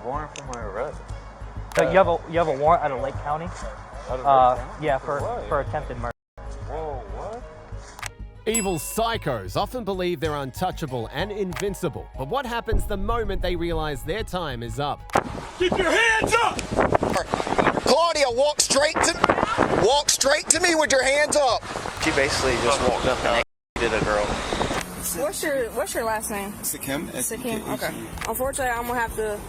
warrant for my arrest. So you have a warrant out of Lake County? Out of Lake County? Yeah, for attempted murder. Whoa, what? Evil psychos often believe they're untouchable and invincible, but what happens the moment they realize their time is up? Keep your hands up! Claudia, walk straight to me with your hands up. She basically just walked up and did a girl. What's your last name? Sakim. Sakim. Okay. Unfortunately, I'm gonna have to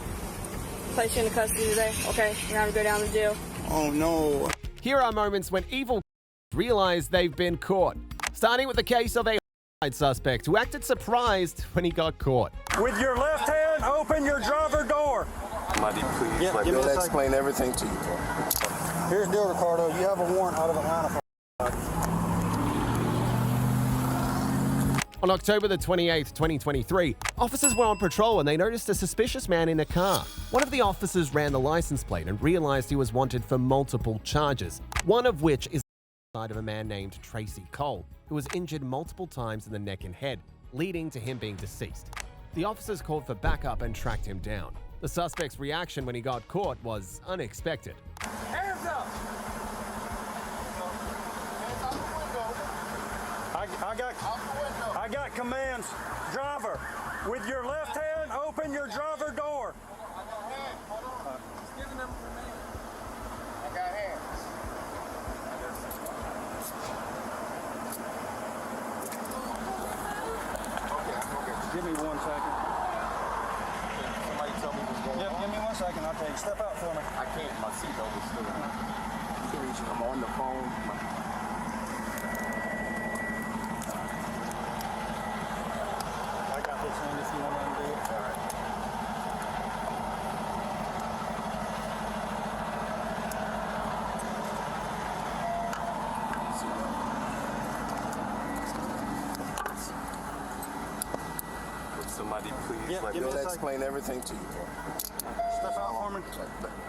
place you in custody today. Okay, you're gonna go down to jail. Oh no. Here are moments when evil realize they've been caught. Starting with the case of a homicide suspect who acted surprised when he got caught. With your left hand, open your driver door. Somebody please Yeah, let give me me a second. explain everything to you. Here's the deal, Ricardo. You have a warrant out of Atlanta. On October the 28th, 2023, officers were on patrol when they noticed a suspicious man in a car. One of the officers ran the license plate and realized he was wanted for multiple charges, one of which is the homicide of a man named Tracy Cole, who was injured multiple times in the neck and head, leading to him being deceased. The officers called for backup and tracked him down. The suspect's reaction when he got caught was unexpected. Hands up! I got commands. Driver, with your left hand, open your driver door. Give me 1 second. Somebody tell me what's going Yep, give me 1 second. I'll tell you. Step out for me. I can't. My seatbelt is still on. I'm on the phone. I got this in if you want to undo it. All right. Would somebody please Yeah, let give me me a second. explain everything to you? Step out for me.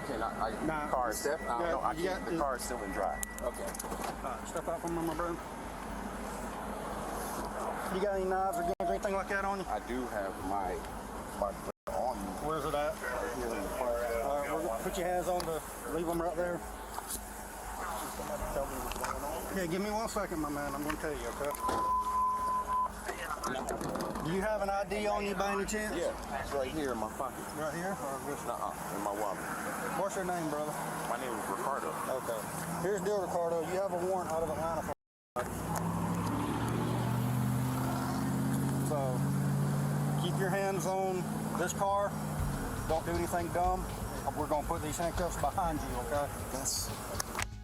Can I Nah. car is step? I don't Yeah, know. I you can't. got- The car is still in drive. Okay. Step out for me, my brother. You got any knives or guns or anything like that on you? I do have my on me. Where's it at? Right here in the car. All right, we're gonna put your hands on leave them right there. Somebody tell me what's going on. Yeah, give me 1 second, my man. I'm gonna tell you, okay? Do you have an ID on you by any chance? Yeah, it's right here in my pocket. Right here? Or just, In my wallet. what's your name, brother? My name is Ricardo. Okay. Here's the deal, Ricardo. You have a warrant out of Atlanta. So, keep your hands on this car. Don't do anything dumb. We're gonna put these handcuffs behind you, okay?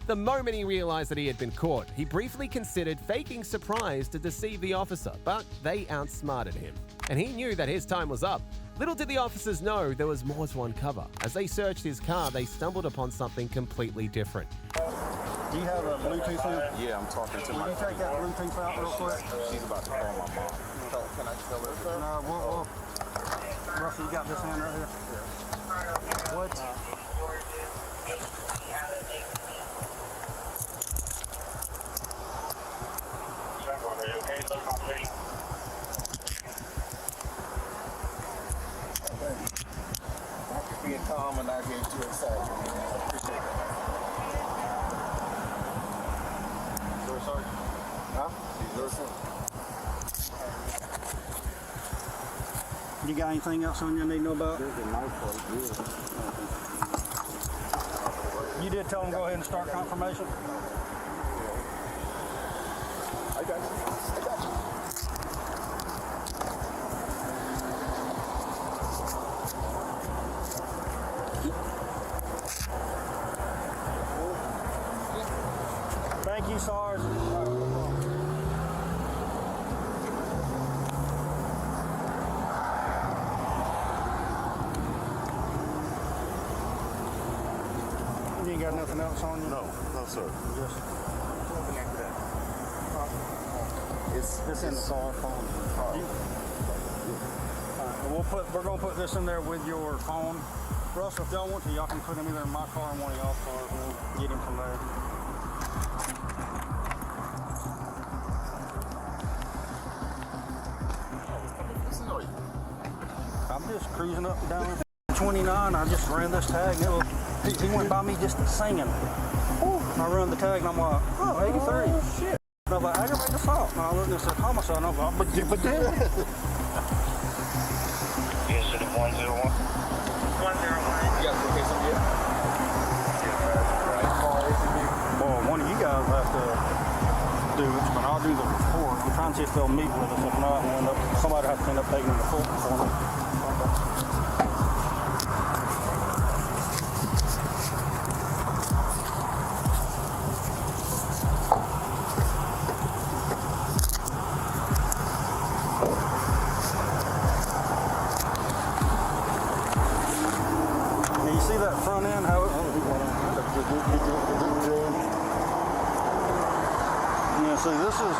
The moment he realized that he had been caught, he briefly considered faking surprise to deceive the officer, but they outsmarted him. And he knew that his time was up. Little did the officers know there was more to uncover. As they searched his car, they stumbled upon something completely different. Do you have a Bluetooth in? Yeah, I'm talking to Can my you take that Bluetooth out real quick? She's about to call my mom. Can I tell her? Sir? No, Russell, you got this hand right here? What? Being calm and not getting too excited. I appreciate that. Sir, sorry. Huh? You got anything else on you I need to know about? There's a knife right here. You did tell them go ahead and start confirmation? I got you. Thank you, SARS. You ain't got nothing else on you? No, sir. Just It's in the car phone. We're gonna put this in there with your phone. Russell, if y'all want to, y'all can put him either in my car or one of y'all's cars, and we'll get him from there. I'm just cruising up and down Evi1. I just ran this tag, and he went by me just singing. And I run the tag, and I'm like, oh, 83. Oh, shit. And I was like, aggravated assault. And I looked and it said homicide, and I was like, but Yes, it is 101. 101. You got the location yet? well, one of you guys have to do it, but I'll do the report. I'm trying to see if they'll meet with us. If not, somebody has to end up taking the report for me. See that front end, how it, yeah, see, this is,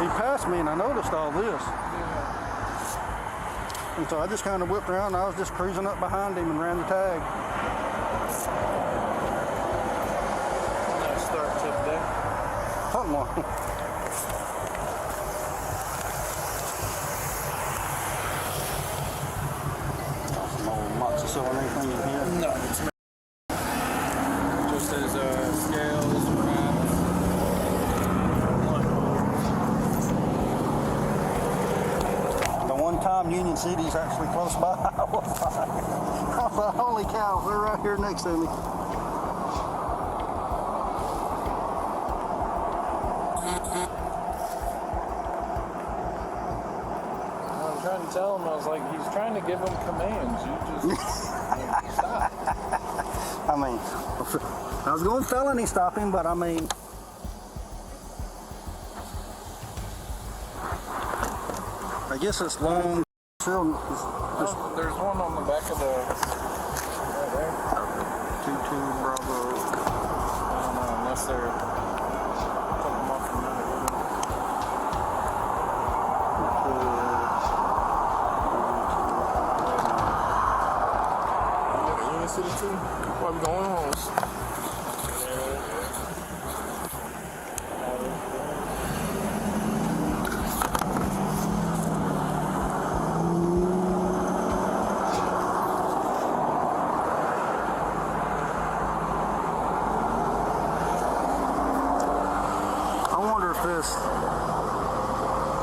he passed me and I noticed all this. And so I just kind of whipped around and I was just cruising up behind him and ran the tag. Start tip there. Something like that. Some old moxicillin or anything in here? No, it's just as scales, wraps. The one time Union City's actually close by, I was like, holy cow, they're right here next to me. I'm trying to tell him, I was like, he's trying to give him commands. You just stop. I mean, I was going to felony stop him, but I mean, I guess it's long. Oh, there's one on the back of the right there. 22 Bravo. I don't know, unless they're putting them off the minute. Union City too? Why we going home? This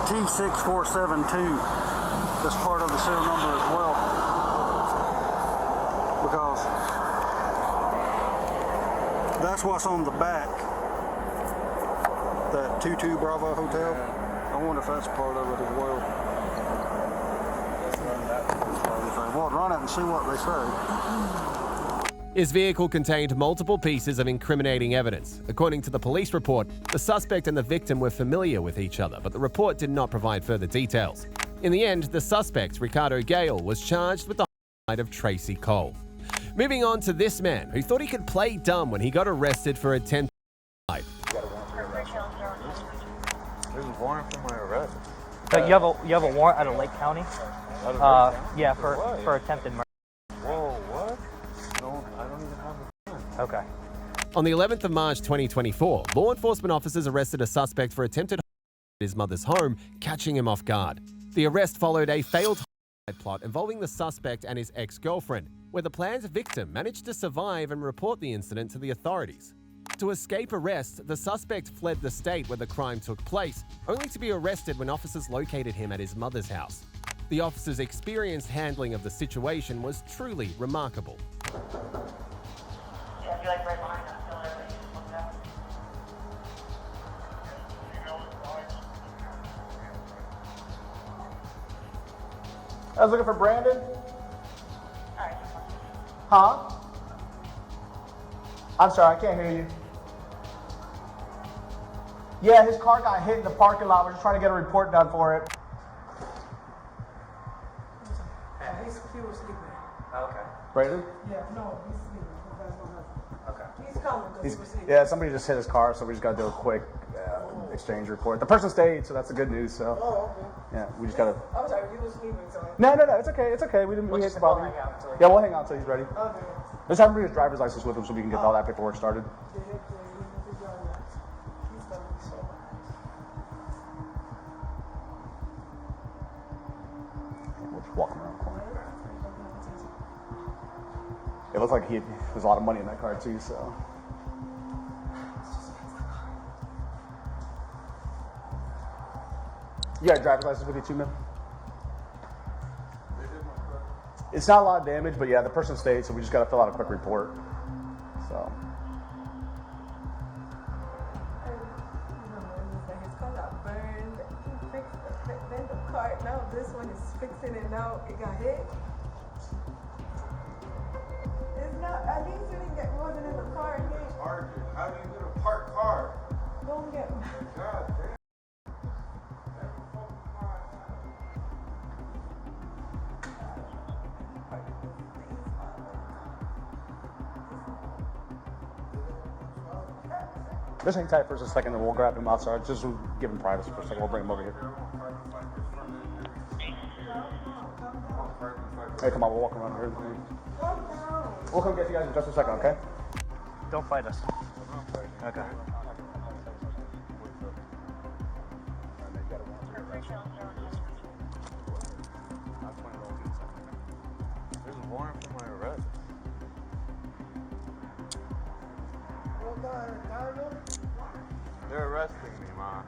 T6472 is part of the serial number as well, because that's what's on the back, that 22 Bravo Hotel. I wonder if that's part of it as well. Well, run it and see what they say. His vehicle contained multiple pieces of incriminating evidence. According to the police report, the suspect and the victim were familiar with each other, but the report did not provide further details. In the end, the suspect, Ricardo Gail, was charged with the homicide of Tracy Cole. Moving on to this man, who thought he could play dumb when he got arrested for attempted homicide. There's a warrant for my arrest. So you have a warrant out of Lake County? Yeah, for attempted murder. Whoa, what? No, I don't even have a warrant. Okay. On the 11th of March 2024, law enforcement officers arrested a suspect for attempted homicide at his mother's home, catching him off guard. The arrest followed a failed homicide plot involving the suspect and his ex-girlfriend, where the planned victim managed to survive and report the incident to the authorities. To escape arrest, the suspect fled the state where the crime took place, only to be arrested when officers located him at his mother's house. The officers' experienced handling of the situation was truly remarkable. I was looking for Brandon. Huh? I'm sorry, I can't hear you. Yeah, his car got hit in the parking lot. We're just trying to get a report done for it. He was sleeping. Okay. Brandon? Yeah, no, he's sleeping. Okay. He's coming because he was sleeping. Yeah, somebody just hit his car, so we just got to do a quick exchange report. The person stayed, so that's the good news. So. Oh, okay. Yeah, we just gotta. I was sorry, you were sleeping, so. No, it's okay. It's okay. We hate to bother you. Yeah, we'll hang out until he's ready. Okay. Let's have him bring his driver's license with him so we can get all that paperwork started. We'll just walk him around the corner. It looks like there's a lot of money in that car too, so. You got a driver's license with you too, man? It's not a lot of damage, but yeah, the person stayed, so we just got to fill out a quick report. So. His car got burned. He fixed the car. Now this one is fixing it. Now it got hit. It's not. At least you didn't get wasn't in the car and hit. How do you get a parked car? Don't get. God damn. Just hang tight for just a second, and we'll grab him outside. Just give him privacy for a second. We'll bring him over here. Hey, come on, we'll walk around here. We'll come get you guys in just a second, okay? Don't fight us. Okay. There's a warrant for my arrest. They're arresting me, Ma.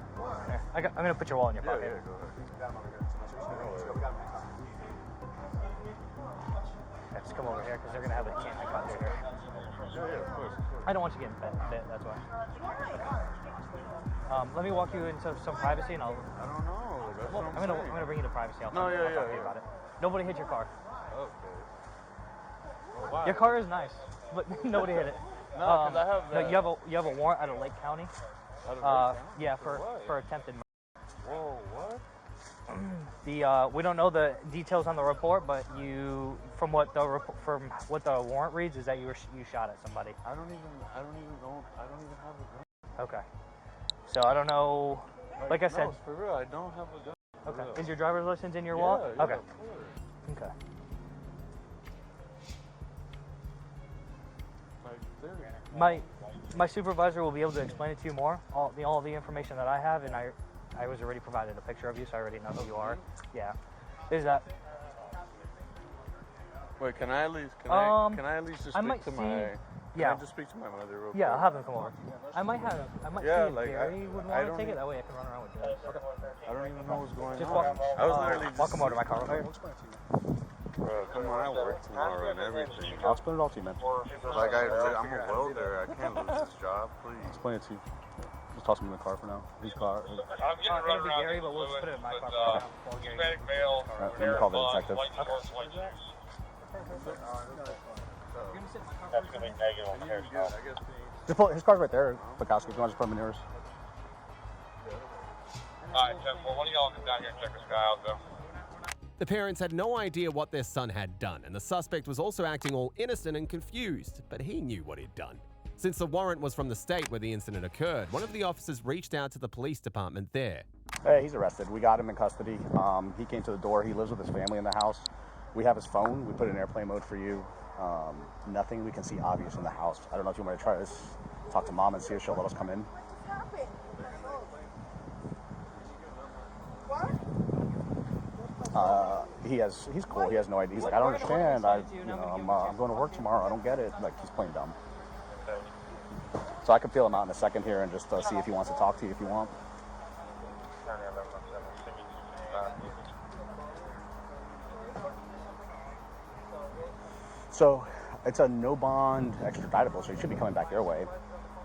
Here, I'm gonna put your wallet in your pocket. Yeah, go ahead. Yeah, just come over here because they're gonna have a can I cut here. Yeah, of course. I don't want you getting bit. That's why. Let me walk you into some privacy, and I don't know. That's what I'm gonna bring you to privacy. I'll talk to you about it. Nobody hit your car. Okay. Well, why? Your car is nice, but nobody hit it. No, because I have that. No, you have a warrant out of Lake County. Out of Lake County? Yeah, For for attempted murder. Whoa, what? We don't know the details on the report, but from what the warrant reads is that you shot at somebody. I don't even have a gun. Okay. So I don't know. Like I said. No, for real, I don't have a gun. Okay. Is your driver's license in your wallet? Yeah, okay. of course. Okay. My supervisor will be able to explain it to you more. All the information that I have, and I was already provided a picture of you, so I already know who you are. Yeah. Is that? Wait, can I at least just speak to my? Yeah. Can I just speak to my mother real quick? Yeah, I'll have them come over. I might see if Gary would want to take it. That way I can run around with you. Okay. I don't even know what's going Just on. I was literally just walk him over to my car. Okay. Bro, come on, I work tomorrow and everything. I'll explain it all to you, man. Like I'm a welder. I can't lose this job, please. I'll explain it to you. Just toss him in the car for now. His car. I'm getting it'll be Gary, but we'll just put it in my car for now. While Gary gets in his car. Alright, let me call the detective. That's going to be negative on here. Just pull, his car's right there, Bukowski. If you want to just put him in yours. Alright, well, one of y'all come down here and check this guy out, though. The parents had no idea what their son had done, and the suspect was also acting all innocent and confused, but he knew what he'd done. Since the warrant was from the state where the incident occurred, one of the officers reached out to the police department there. Hey, he's arrested. We got him in custody. He came to the door. He lives with his family in the house. We have his phone. We put it in airplane mode for you. Nothing we can see obvious in the house. I don't know if you want to try to talk to mom and see if she'll let us come in. He's cool. He has no idea. He's like, I don't understand. I'm going to work tomorrow. I don't get it. Like, he's playing dumb. So I can feel him out in a second here and just see if he wants to talk to you if you want. So it's a no bond extraditable, so he should be coming back their way.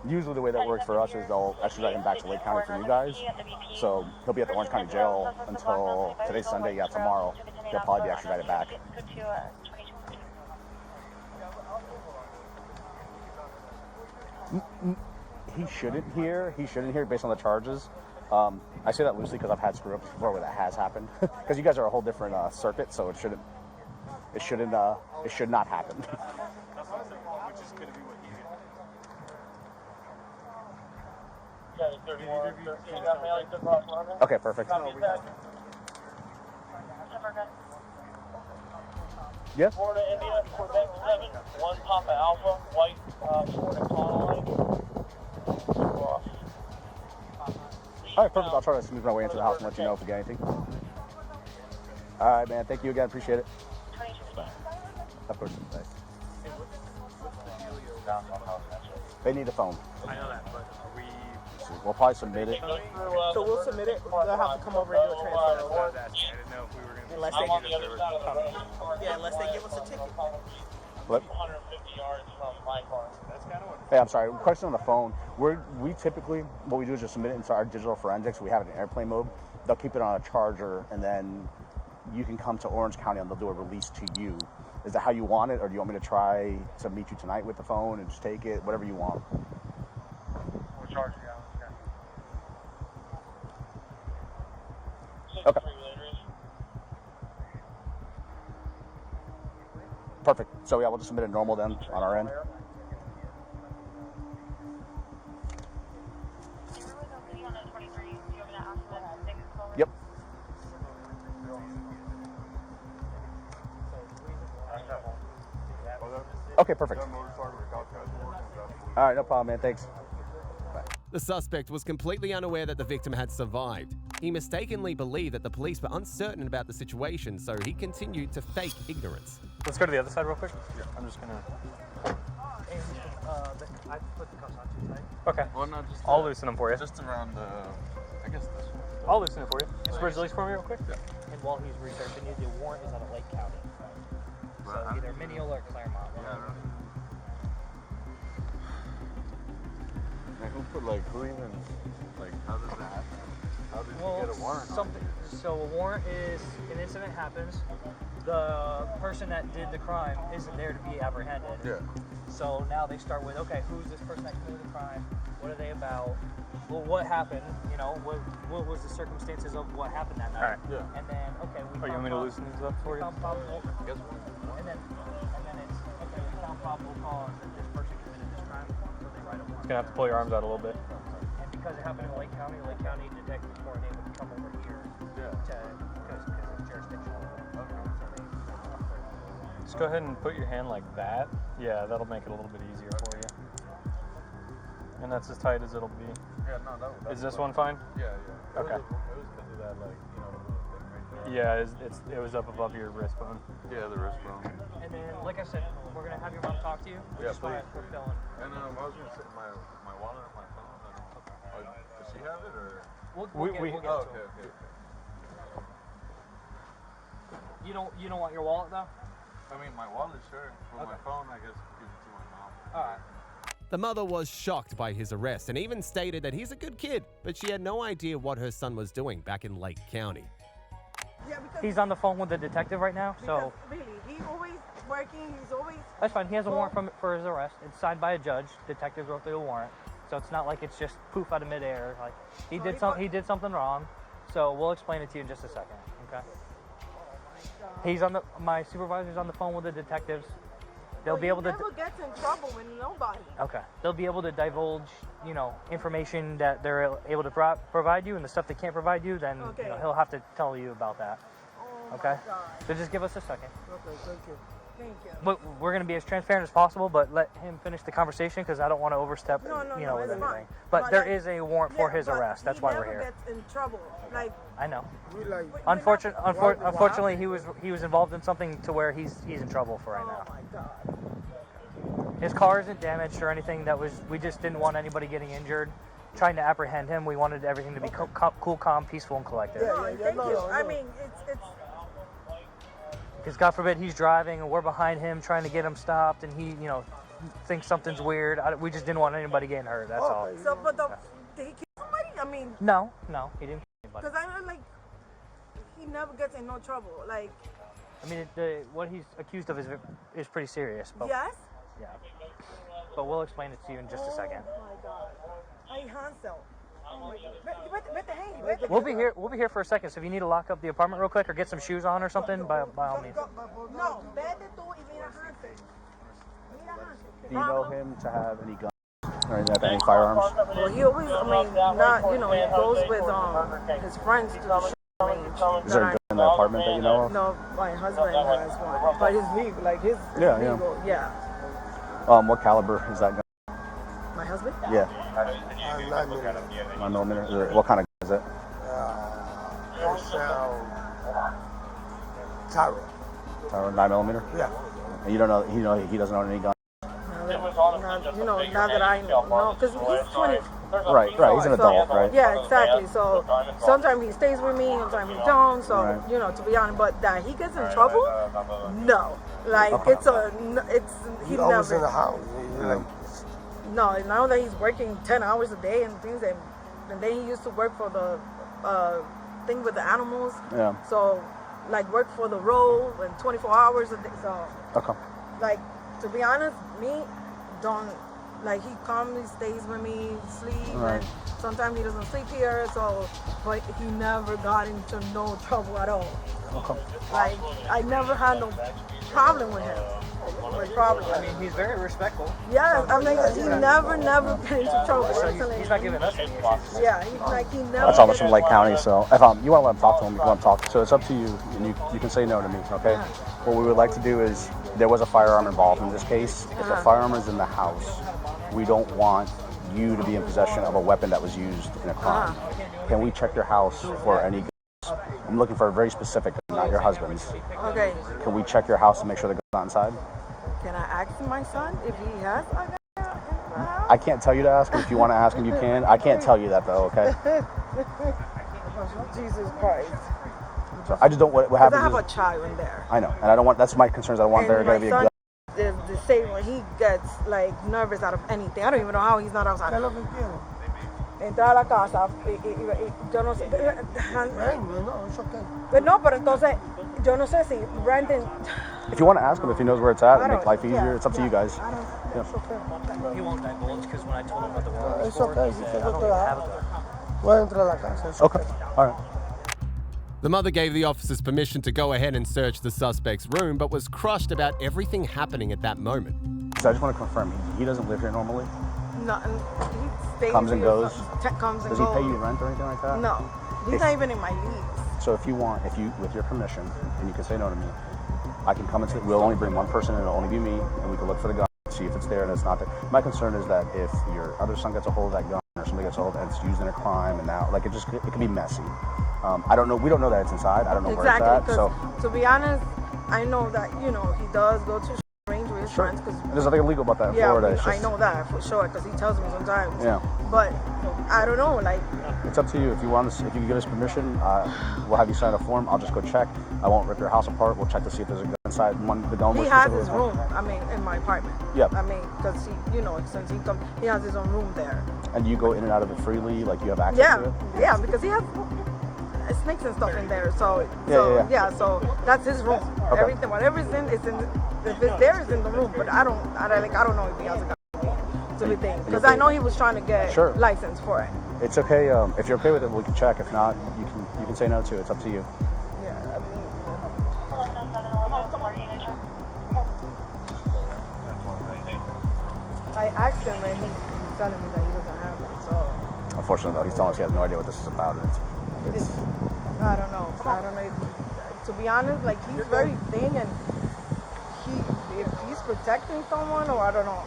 Usually the way that works for us is they'll extradite him back to Lake County for you guys. So he'll be at the Orange County Jail until today's Sunday, tomorrow. He'll probably be extradited back. He shouldn't hear based on the charges. I say that loosely because I've had screw-ups before where that has happened. Because you guys are a whole different circuit, so it should not happen. Okay, perfect. Yeah. Florida, India, Quebec 7, 1 Papa Alpha, white, Florida Colony. All right, perfect. I'll try to smooth my way into the house and let you know if we get anything. All right, man. Thank you again. Appreciate it. Bye. Of course. Bye. down somehow. They need a phone. I know that, but are we? We'll probably submit it. So we'll submit it. They'll have to come over and do a transfer. I was asking. I didn't know if we were going to. Unless I'm on the other side of the road. Yeah, unless they give us a ticket. What? 250 yards from my car. That's kind of what. Hey, I'm sorry. Question on the phone. We typically, what we do is just submit it into our digital forensics. We have it in airplane mode. They'll keep it on a charger, and then you can come to Orange County and they'll do a release to you. Is that how you want it, or do you want me to try to meet you tonight with the phone and just take it? Whatever you want. We're charging out. Okay. Perfect. So yeah, we'll just submit it normal then on our end. Yep. Okay, perfect. All right, no problem, man. Thanks. The suspect was completely unaware that the victim had survived. He mistakenly believed that the police were uncertain about the situation, so he continued to fake ignorance. Let's go to the other side real quick. Yeah. I'm just gonna. I put the cuffs on too tight. Okay. Well, no, just I'll loosen them for you. Just around the, I guess this one. I'll loosen it for you. Just bridge release for me real quick. Yeah. And while he's researching you, the warrant is out of Lake County. So either Mineola or Claremont. And who put who even, how does that happen? How did you get a warrant? So a warrant is, an incident happens, the person that did the crime isn't there to be apprehended. Yeah. So now they start with, okay, who's this person that committed the crime? What are they about? Well, what happened? What was the circumstances of what happened that night? All right. Yeah. And then, okay, we you want me to loosen these up for you? found probable. Yes. And then it's, okay, we found probable cause that this person committed this crime, so they write a warrant. You're gonna have to pull your arms out a little bit. And because it happened in Lake County detectives weren't able to come over here because it's jurisdictional. Just go ahead and put your hand like that. Yeah, that'll make it a little bit easier for you. And that's as tight as it'll be. Yeah, no, that is this one fine? Yeah, yeah. Okay. It was because of that, the little thing right there. Yeah, it was up above your wrist bone. Yeah, the wrist bone. And then, like I said, we're gonna have your mom talk to you. Yeah, please. We're filling. And I was gonna say my wallet and my phone. Does she have it or? We'll get it. Okay. You don't want your wallet though? I mean, my wallet, sure. But my phone, I guess, give it to my mom. All right. The mother was shocked by his arrest and even stated that he's a good kid, but she had no idea what her son was doing back in Lake County. Yeah, because He's on the phone with the detective right now, so really, he's always working. He's always. that's fine. He has a warrant for his arrest. It's signed by a judge. Detective wrote the warrant, so it's not like it's just poof out of midair. Like he did something wrong. So we'll explain it to you in just a second. Okay. He's on my supervisor's on the phone with the detectives. They'll be able to. Never gets in trouble with nobody. Okay. They'll be able to divulge, information that they're able to provide you, and the stuff they can't provide you. Then he'll have to tell you about that. Oh Okay. My God. So just give us a second. Okay, thank you. Thank you. But we're going to be as transparent as possible, but let him finish the conversation because I don't want to overstep, No, with it's anything. fine. But there is a warrant for his arrest. That's why we're He here. never gets in trouble. I know. Unfortunately, Unfortunately, he was involved in something to where he's in trouble for right now. Oh my God. His car isn't damaged or anything. We just didn't want anybody getting injured. Trying to apprehend him, we wanted everything to be cool, calm, peaceful, and collected. Thank you. I mean, it's. Because God forbid he's driving and we're behind him trying to get him stopped, and he, thinks something's weird. We just didn't want anybody getting hurt. That's all. So, but did he kill somebody? I mean. No, he didn't kill anybody. Because I he never gets in no trouble. Like. I mean, what he's accused of is pretty serious. But, Yes. Yeah. But we'll explain it to you in just a second. Oh my God. Ay, Hansel. Oh my God. We'll be here for a second. So if you need to lock up the apartment real quick or get some shoes on or something, by all means. No, vete tú y mira Hansel. Mira Hansel. Do you know him to have any guns or any firearms? Well, he always, he goes with his friends to the shooting range. Is there a gun in the apartment that you know of? No, my husband has one, but his legal, legal, yeah. What caliber is that gun? My husband? Yeah. 9 millimeter. What kind of gun is it? Taro. Taro 9 millimeter. Yeah. And you don't know. He doesn't own any guns. No, You know, now that I know, because he's 20. Right. He's an adult, right? Yeah, exactly. So sometimes he stays with me, sometimes he don't. So you know, to be honest, but that he gets in trouble, no. Like he always never in the house. Like, no. Now that he's working 10 hours a day and things, and then he used to work for the thing with the animals. Yeah. So like work for the road and 24 hours a day. So like to be honest, me don't. Like he calmly stays with me, sleep, and sometimes he doesn't sleep here. So, but he never got into no trouble at all. Like I never had no problem with him. I mean, he's very respectful. Yeah, I mean, he never get into trouble. So he's not giving us any issues. Yeah, he never. That's almost from Lake County. So if you want to let him talk to him, you can let him talk. So it's up to you, and you can say no to me. Okay. Yeah. What we would like to do is there was a firearm involved in this case. If the firearm is in the house, we don't want you to be in possession of a weapon that was used in a crime. Can we check your house for any guns? I'm looking for a very specific, not your husband's. Okay. Can we check your house to make sure the gun's not inside? Can I ask my son if he has a gun in the house? I can't tell you to ask him. If you want to ask him, you can. I can't tell you that though, okay? Jesus Christ. So I just don't, what happens I have a child in there. I know, and I don't want, that's my concerns. I don't want there to be a gun. The same when he gets like nervous out of anything. I don't even know how he's not outside. Entra a la casa yo no sé. But no, pero entonces yo no sé si Brandon. If you want to ask him if he knows where it's at and make life easier, it's up to you guys. He won't divulge because when I told him about the war, it's okay. he said, I don't even have a gun. Puede entrar a la casa. Okay, all right. The mother gave the officers permission to go ahead and search the suspect's room, but was crushed about everything happening at that moment. So I just want to confirm, he doesn't live here normally? No, he stays comes and goes? Comes and goes. Does he pay you rent or anything like that? No, he's not even in my lease. So if you want, with your permission, and you can say no to me, I can come and we'll only bring one person and it'll only be me, and we can look for the gun, see if it's there and it's not there. My concern is that if your other son gets a hold of that gun, or somebody gets a hold of it and it's used in a crime, and now, like, it can be messy. I don't know. We don't know that it's inside. I don't know where it's at. So to be honest, I know that he does go to range with his friends because there's nothing illegal about that in Florida. I know that for sure because he tells me sometimes. Yeah. But I don't know. Like it's up to you. If you want, if you give us permission, we'll have you sign a form. I'll just go check. I won't rip your house apart. We'll check to see if there's a gun inside. The gun. He has his room. I mean, in my apartment. Yeah. I mean, because since he has his own room there. And you go in and out of it freely, like you have access to it. Yeah, because he has snakes and stuff in there. So that's his room. Okay. Everything, whatever's in, it's in. If it's there, it's in the room. But I don't know if he has a gun. To be thing, because I know he was trying to get license for it. It's okay. If you're okay with it, we can check. If not, you can say no to it. It's up to you. Yeah. I asked him and he's telling me that he doesn't have it. So. Unfortunately, though, he's telling us he has no idea what this is about. I don't know. To be honest, like he's very thin, and if he's protecting someone, or I don't know.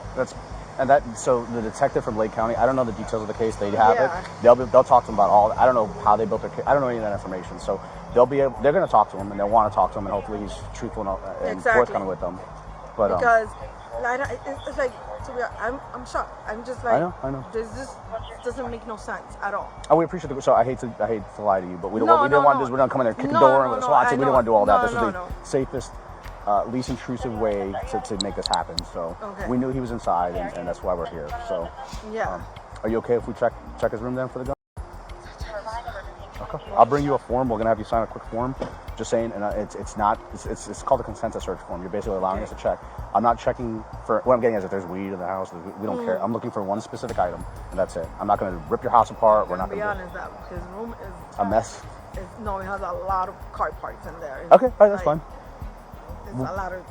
So the detective from Lake County, I don't know the details of the case. They have it. They'll talk to him about all. I don't know how they built their case. I don't know any of that information. So they're going to talk to him, and they'll want to talk to him, and hopefully he's truthful and forthcoming with them. But because it's like, I'm shocked. I'm just like, I know. This doesn't make no sense at all. Oh, we appreciate it. So I hate to lie to you, but we didn't want to do. We're not coming in there, kick the door, and with a SWAT team. We didn't want to do all that. This was the safest, least intrusive way to make this happen. So we knew he was inside, and that's why we're here. So are you okay if we check his room then for the gun? Okay. I'll bring you a form. We're gonna have you sign a quick form, just saying, and it's called a consent to search form. You're basically allowing us to check. I'm not checking for, what I'm getting is if there's weed in the house. We don't care. I'm looking for one specific item, and that's it. I'm not gonna rip your house apart. We're not gonna be honest. That his room is a mess. It has a lot of car parts in there. Okay, all right, that's fine. It's a lot of.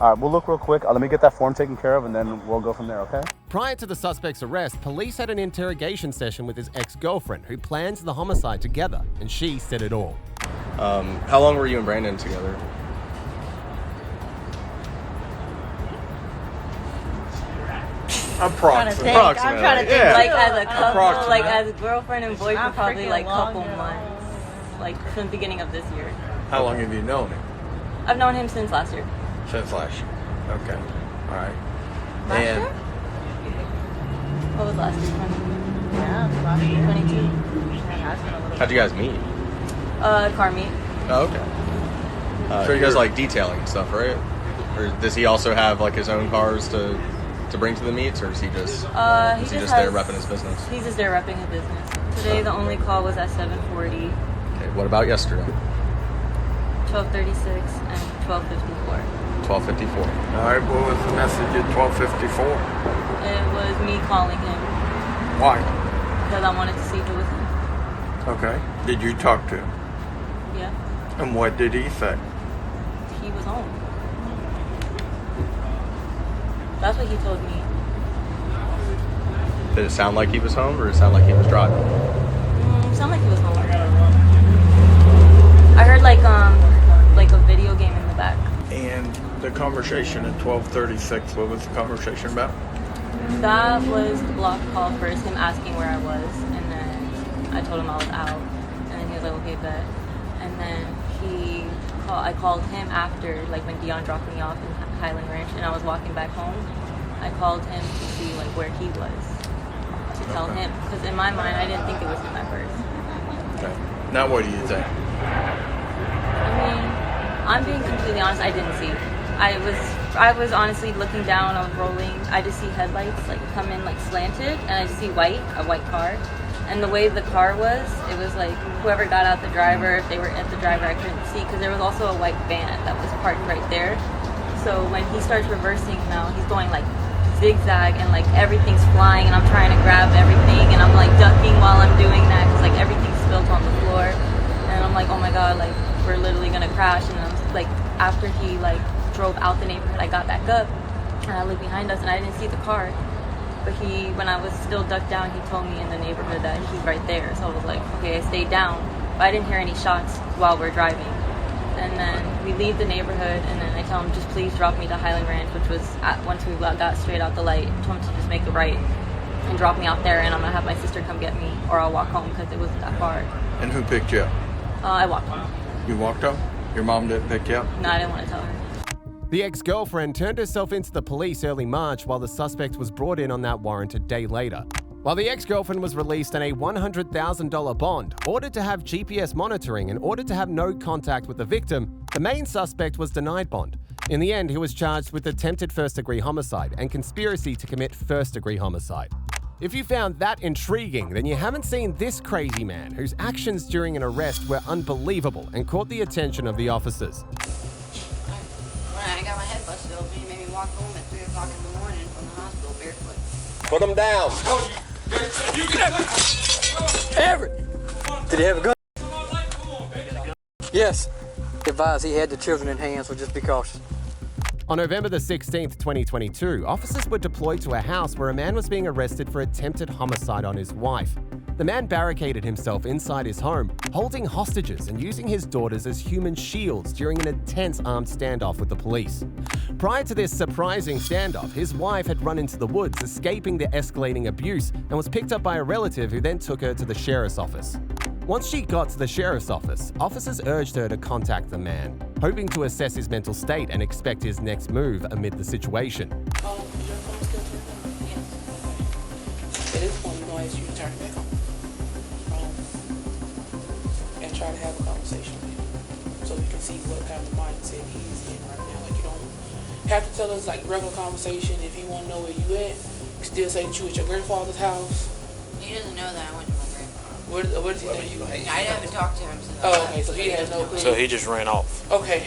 All right, we'll look real quick. Let me get that form taken care of, and then we'll go from there, okay? Prior to the suspect's arrest, police had an interrogation session with his ex-girlfriend who plans the homicide together, and she said it all. How long were you and Brandon together? Approximately. I'm trying to think, like as a couple, like as a girlfriend and boyfriend, probably like couple months, like from the beginning of this year. How long have you known him? I've known him since last year. Since last year. Okay. All right. Last year? What was last year? 20? Yeah, last year. 22. Yeah, how'd you guys meet? Car meet. Oh, okay. So you guys like detailing and stuff, right? Or does he also have like his own cars to bring to the meets, or is he just is he just there repping his business? He's just there repping his business. Today the only call was at 7:40. Okay. What about yesterday? 12:36 and 12:54. 12:54. All right. What was the message at 12:54? It was me calling him. Why? Because I wanted to see if it was him. Okay. Did you talk to him? Yeah. And what did he say? He was home. That's what he told me. Did it sound like he was home, or did it sound like he was driving? It sounded like he was home. I heard like a video game in the back. And the conversation at 12:36. What was the conversation about? That was the block call first, him asking where I was, and then I told him I was out, and then he was like, okay, bet. And then I called him after, like when Dion dropped me off in Highland Ranch, and I was walking back home. I called him to see like where he was, to tell him, because in my mind I didn't think it was him at first. Okay. Now what do you think? I mean, I'm being completely honest, I didn't see. I was honestly looking down, I was rolling, I just see headlights like come in like slanted, and I just see a white car. And the way the car was, it was like whoever got out the driver, if they were at the driver, I couldn't see, because there was also a white van that was parked right there. So when he starts reversing now, he's going like zigzag, and like everything's flying, and I'm trying to grab everything, and I'm like ducking while I'm doing that, because like everything's spilled on the floor. And I'm like, oh my god, like we're literally gonna crash. And I'm like, after he like drove out the neighborhood, I got back up and I looked behind us and I didn't see the car. But when I was still ducked down, he told me in the neighborhood that he's right there. So I was like, okay, I stayed down, but I didn't hear any shots while we're driving. And then we leave the neighborhood, and then I tell him, just please drop me to Highland Ranch, which was once we got straight out the light. I told him to just make a right and drop me out there, and I'm gonna have my sister come get me, or I'll walk home because it wasn't that far. And who picked you up? I walked home. You walked home? Your mom didn't pick you up? No, I didn't want to tell her. The ex-girlfriend turned herself into the police early March, while the suspect was brought in on that warrant a day later. While the ex-girlfriend was released on a $100,000 bond, ordered to have GPS monitoring, and ordered to have no contact with the victim, the main suspect was denied bond. In the end, he was charged with attempted first-degree homicide and conspiracy to commit first-degree homicide. If you found that intriguing, then you haven't seen this crazy man, whose actions during an arrest were unbelievable and caught the attention of the officers. When I got my head busted open, he made me walk home at 3 o'clock in the morning from the hospital barefoot. Put him down. Everett! Did he have a gun? Yes. Advised he had the children in hand, so just be cautious. On November the 16th, 2022, officers were deployed to a house where a man was being arrested for attempted homicide on his wife. The man barricaded himself inside his home, holding hostages and using his daughters as human shields during an intense armed standoff with the police. Prior to this surprising standoff, his wife had run into the woods, escaping the escalating abuse, and was picked up by a relative who then took her to the sheriff's office. Once she got to the sheriff's office, officers urged her to contact the man, hoping to assess his mental state and expect his next move amid the situation. Oh, is your phone still turned on? Yes. At this point, we're going to ask you to turn it back on. And try to have a conversation with him so we can see what kind of mindset he's in right now. Like, you don't have to tell us, like, regular conversation. If you want to know where you at, you still say that you at your grandfather's house. He doesn't know that I went to my grandfather's. What does he know you? I haven't talked to him since. Oh, okay, so he has no clue. So he just ran off. Okay.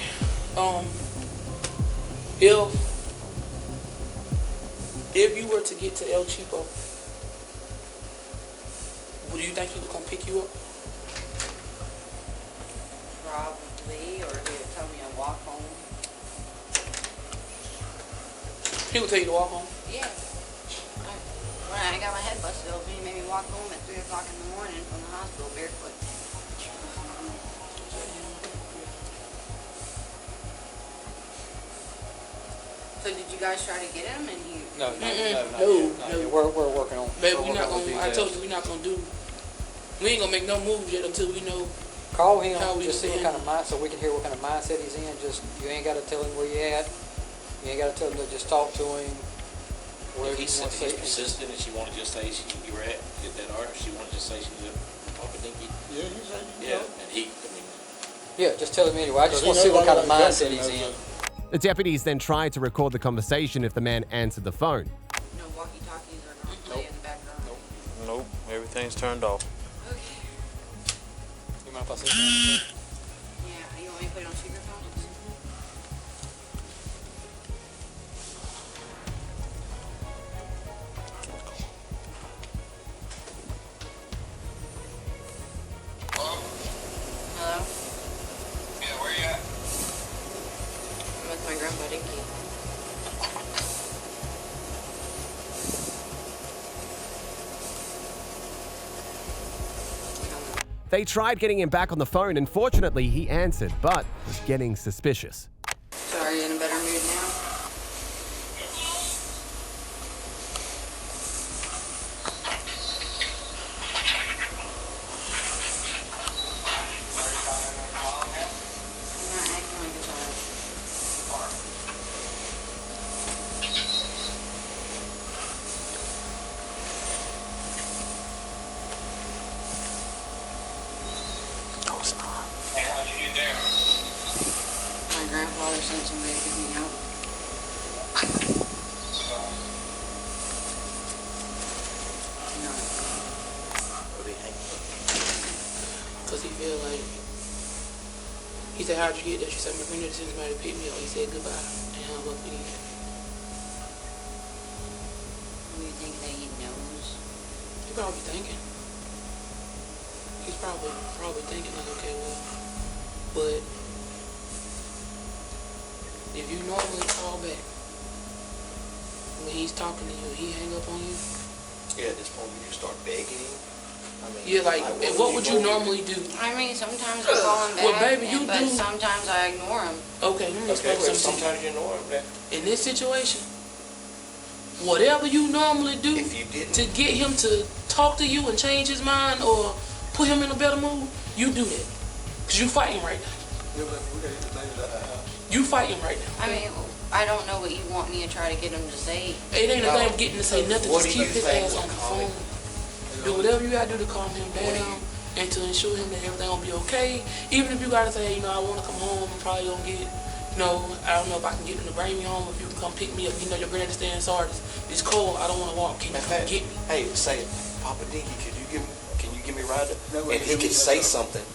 If you were to get to El Chico, would you think he would come pick you up? Probably, or he would tell me to walk home. He would tell you to walk home? Yeah. When I got my head busted open, he made me walk home at 3 o'clock in the morning from the hospital barefoot. So did you guys try to get him and he... No. We're working on it. Baby, we're not gonna, I told you we're not gonna do, we ain't gonna make no moves yet until we know. Call him, just see what kind of mind, so we can hear what kind of mindset he's in. Just, you ain't got to tell him where you at. You ain't got to tell him to just talk to him. Where He said he's persistent and she wanted to just say you were at, get that art. She wanted to just say she was at Papa Dinky. Yeah, you said. Yeah, and he, I mean. Yeah, just tell him anyway. I just want to see what kind of mindset he's in. The deputies then tried to record the conversation if the man answered the phone. No walkie-talkies are not playing in the background. Nope, everything's turned off. Okay. You mind if I say something? Yeah, you want me to put it on speakerphone? Hello? Yeah, where you at? I'm with my grandpa Dinky. They tried getting him back on the phone and fortunately he answered, but was getting suspicious. So are you in a better mood now? I'm not acting like a child. No, it's not. Hey, how'd you get there? My grandfather sent somebody to pick me up. Because he feel like, he said, how'd you get there? She said, my friend sent somebody to pick me up. He said goodbye and hung up with him. Do you think that he knows? He probably thinking. He's probably thinking like, okay, well, but if you normally call back when he's talking to you, he hang up on you. Yeah, at this point, you just start begging him. I mean, Yeah, like, what would you normally do? I mean, sometimes I call him back, Well, baby, you but do. sometimes I ignore him. Okay, let me explain well, something. sometimes you ignore him, man. In this situation, whatever you normally do If you didn't. to get him to talk to you and change his mind or put him in a better mood, you do that. Because you fighting right now. You fighting right now. I mean, I don't know what you want me to try to get him to say. It ain't a thing of getting to say nothing. What Just do keep you his think ass would on the calm him? phone. Do whatever you gotta do to calm him down and to ensure him that everything gonna be okay. Even if you gotta say, I want to come home, I'm probably gonna get, I don't know if I can get him to bring me home. If you can come pick me up, your grandstand artist. It's cold. I don't want to walk. Can you come get me? Hey, say, Papa Dinky, can you give me a ride? And he could say something.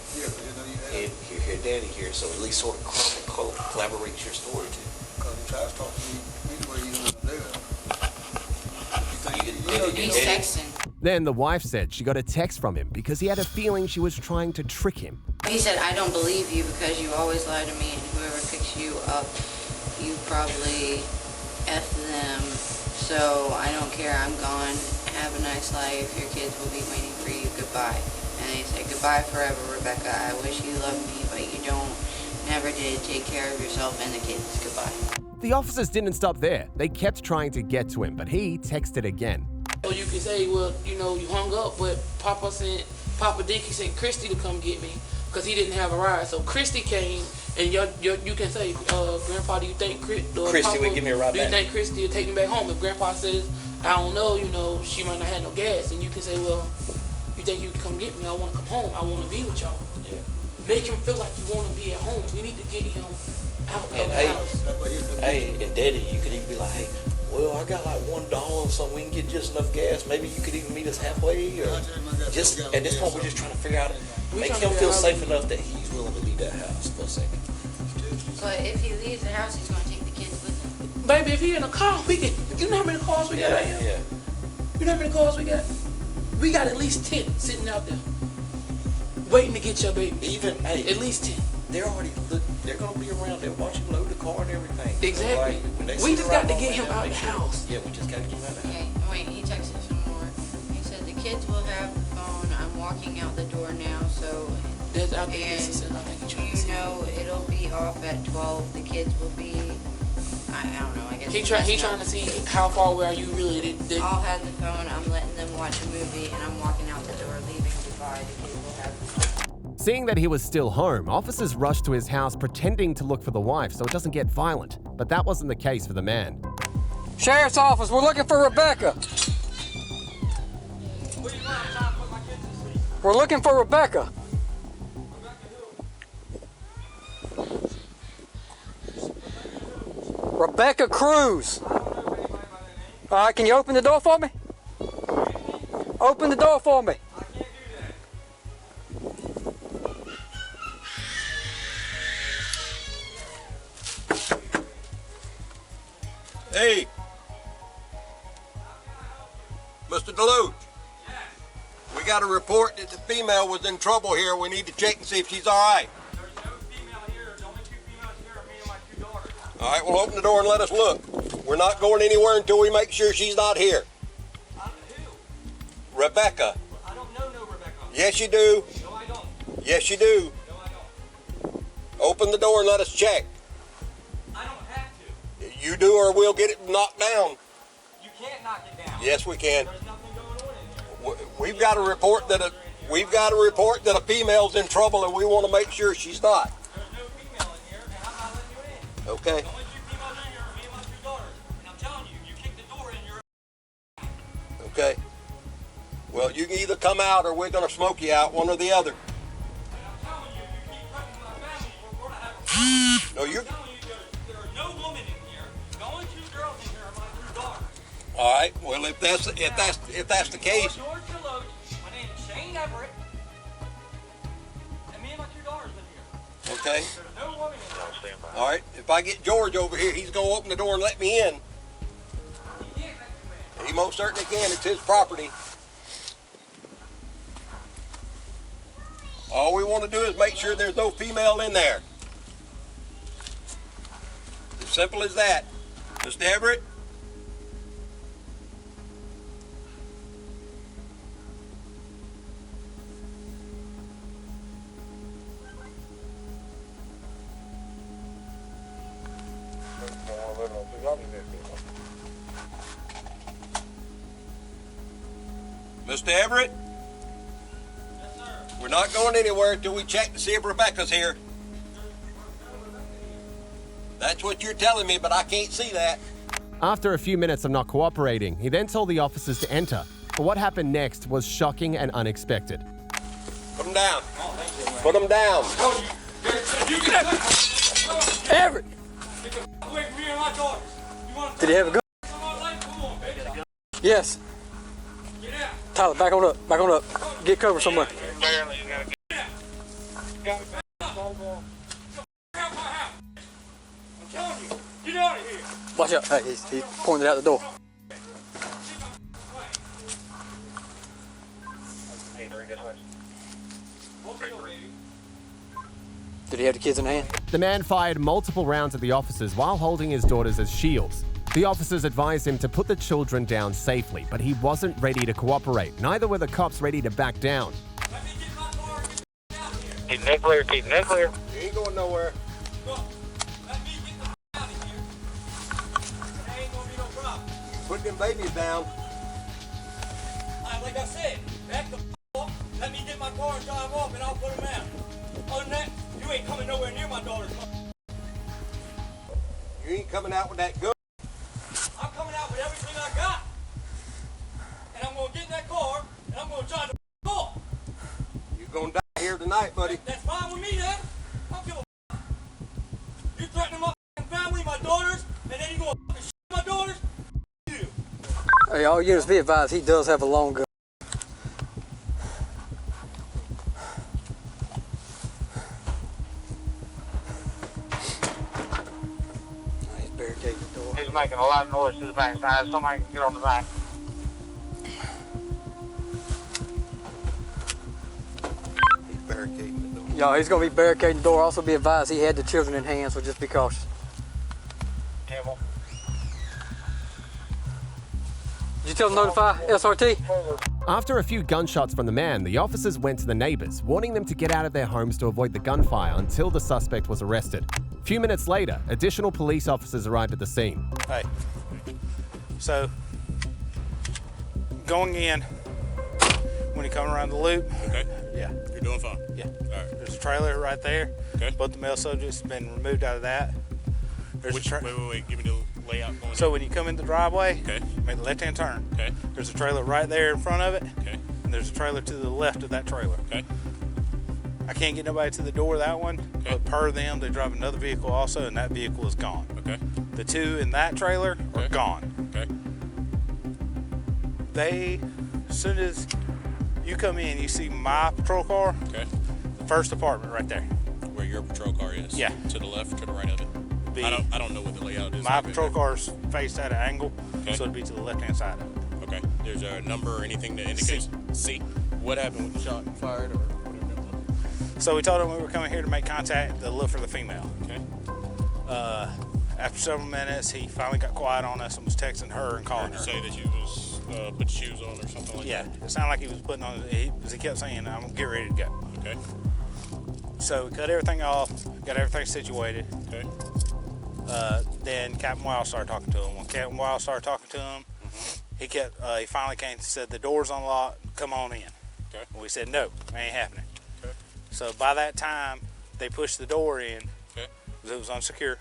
And hear Daddy here, so at least sort of collaborates your story too. Because he tries to talk to me anyway, you know, He's texting. Then the wife said she got a text from him because he had a feeling she was trying to trick him. He said, I don't believe you because you always lie to me, and whoever picks you up, you probably F them. So I don't care. I'm gone. Have a nice life. Your kids will be waiting for you. Goodbye. And he said, goodbye forever, Rebecca. I wish you loved me, but you don't. Never did. Take care of yourself and the kids. Goodbye. The officers didn't stop there. They kept trying to get to him, but he texted again. Or you can say, well, you hung up, but Papa Dinky sent Christy to come get me because he didn't have a ride. So Christy came, and you can say, Grandpa, do you think Christy would give me a ride back? Do you back? think Christy would take me back home? If Grandpa says, I don't know, she might not have no gas, and you can say, well, you think you can come get me? I want to come home. I want to be with y'all. Yeah. Make him feel like you want to be at home. We need to get him out of the house. Hey, and Daddy, you could even be like, hey, well, I got like $1 so we can get just enough gas. Maybe you could even meet us halfway, or just at this point we're just trying to figure out, make him feel safe enough that he's willing to leave that house for a second. But if he leaves the house, he's going to take the kids with him. Baby, if he in a car, you know how many cars we got out here? Yeah. You know how many cars we got? We got at least 10 sitting out there, waiting to get your baby. Even, hey, at least 10. They're going to be around there watching him load the car and everything. Exactly. So We just got to get him out of the house. Yeah, we just got to get him out of the house. Okay, wait, he texted some more. He said, the kids will have the phone. I'm walking out the door now, so... That's out there. It'll be off at 12. The kids will be... I don't know, I guess... He trying to see how far away are you really... I'll have the phone. I'm letting them watch a movie, and I'm walking out the door, leaving Dubai. The kids will have the phone. Seeing that he was still home, officers rushed to his house pretending to look for the wife so it doesn't get violent. But that wasn't the case for the man. Sheriff's office, we're looking for Rebecca. We're looking for Rebecca. Rebecca Cruz. All right, can you open the door for me? Open the door for me. Hey, Mr. Deluge. We got a report that the female was in trouble here. We need to check and see if she's all right. There's no female here. There's only 2 females here, me and my 2 daughters. All right, well, open the door and let us look. We're not going anywhere until we make sure she's not here. Who? Rebecca. I don't know no Rebecca. Yes, you do. No, I don't. Yes, you do. No, I don't. Open the door and let us check. I don't have to. You do, or we'll get it knocked down. You can't knock it down. Yes, we can. There's nothing going on in here. We've got a report that a female's in trouble, and we want to make sure she's not. There's no female in here, and I'm not letting you in. Okay. The only 2 females in here are me and my 2 daughters. And I'm telling you, you kick the door in, you're... Okay. Well, you can either come out or we're going to smoke you out, one or the other. And I'm telling you, you keep threatening my family, we're going to have a problem. No, you. I'm telling you, there's no woman in here. The only 2 girls in here are my 2 daughters. All right. Well, if that's the case. George Deloach, my name is Shane Everett, and me and my 2 daughters live here. Okay. There's no woman in here. All right. If I get George over here, he's going to open the door and let me in. He can't let you in. He most certainly can. It's his property. All we want to do is make sure there's no female in there. As simple as that. Mr. Everett? Mr. Everett? Yes, sir. We're not going anywhere until we check to see if Rebecca's here. That's what you're telling me, but I can't see that. After a few minutes of not cooperating, he then told the officers to enter. But what happened next was shocking and unexpected. Put them down. Put them down. Everett! Did he have a gun? Yes. Tyler, back on up. Back on up. Get cover somewhere. Watch out. Hey, he's pointing out the door. Did he have the kids in hand? The man fired multiple rounds at the officers while holding his daughters as shields. The officers advised him to put the children down safely, but he wasn't ready to cooperate. Neither were the cops ready to back down. Keep that clear, keep that clear. You ain't going nowhere. Put them babies down. Like I said, back the off, let me get my car and drive off, and I'll put them down. Other than that, you ain't coming nowhere near my daughter's car. You ain't coming out with that gun. I'm coming out with everything I got. And I'm going to get in that car, and I'm going to drive the car. You're going to die here tonight, buddy. That's fine with me, then. I don't give a f***. You threatening my family, my daughters, and then you going to shit my daughters? You. Hey, all units be advised, he does have a long gun. He's barricading the door. He's making a lot of noise to the backside. Somebody can get on the back. He's barricading the door. Y'all, he's going to be barricading the door. Also be advised, he had the children in hand, so just be cautious. Campbell. Did you tell him to notify SRT? After a few gunshots from the man, the officers went to the neighbors, warning them to get out of their homes to avoid the gunfire until the suspect was arrested. A few minutes later, additional police officers arrived at the scene. Hey, so going in, when you come around the loop. Okay. Yeah. You're doing fine. Yeah. All right. There's a trailer right there. Okay. Both the male subjects have been removed out of that. There's wait. Give me the layout going So when you come in the driveway, make the left-hand turn. There's a trailer right there in front of it. And there's a trailer to the left of that trailer. I can't get nobody to the door of that one, but per them, they drive another vehicle also, and that vehicle is gone. The two in that trailer are gone. They, as soon as you come in, you see my patrol car. The first apartment right there. Where your patrol car is. Yeah. To the left, to the right of it. I don't know what the layout is. My patrol car's faced at an angle, so it'd be to the left-hand side of it. Okay. There's a number or anything that indicates C. What happened with the shot fired or whatever? So we told them we were coming here to make contact to look for the female. After several minutes, he finally got quiet on us and was texting her and calling her. Did you say that you was put shoes on or something like that? Yeah, it sounded like he was putting on. He kept saying, "I'm gonna get ready to go." So we cut everything off, got everything situated. Then Captain Wild started talking to him. When Captain Wild started talking to him, he finally came and said, "The door's unlocked. Come on in." And we said, "No, it ain't happening." So by that time, they pushed the door in. It was unsecure.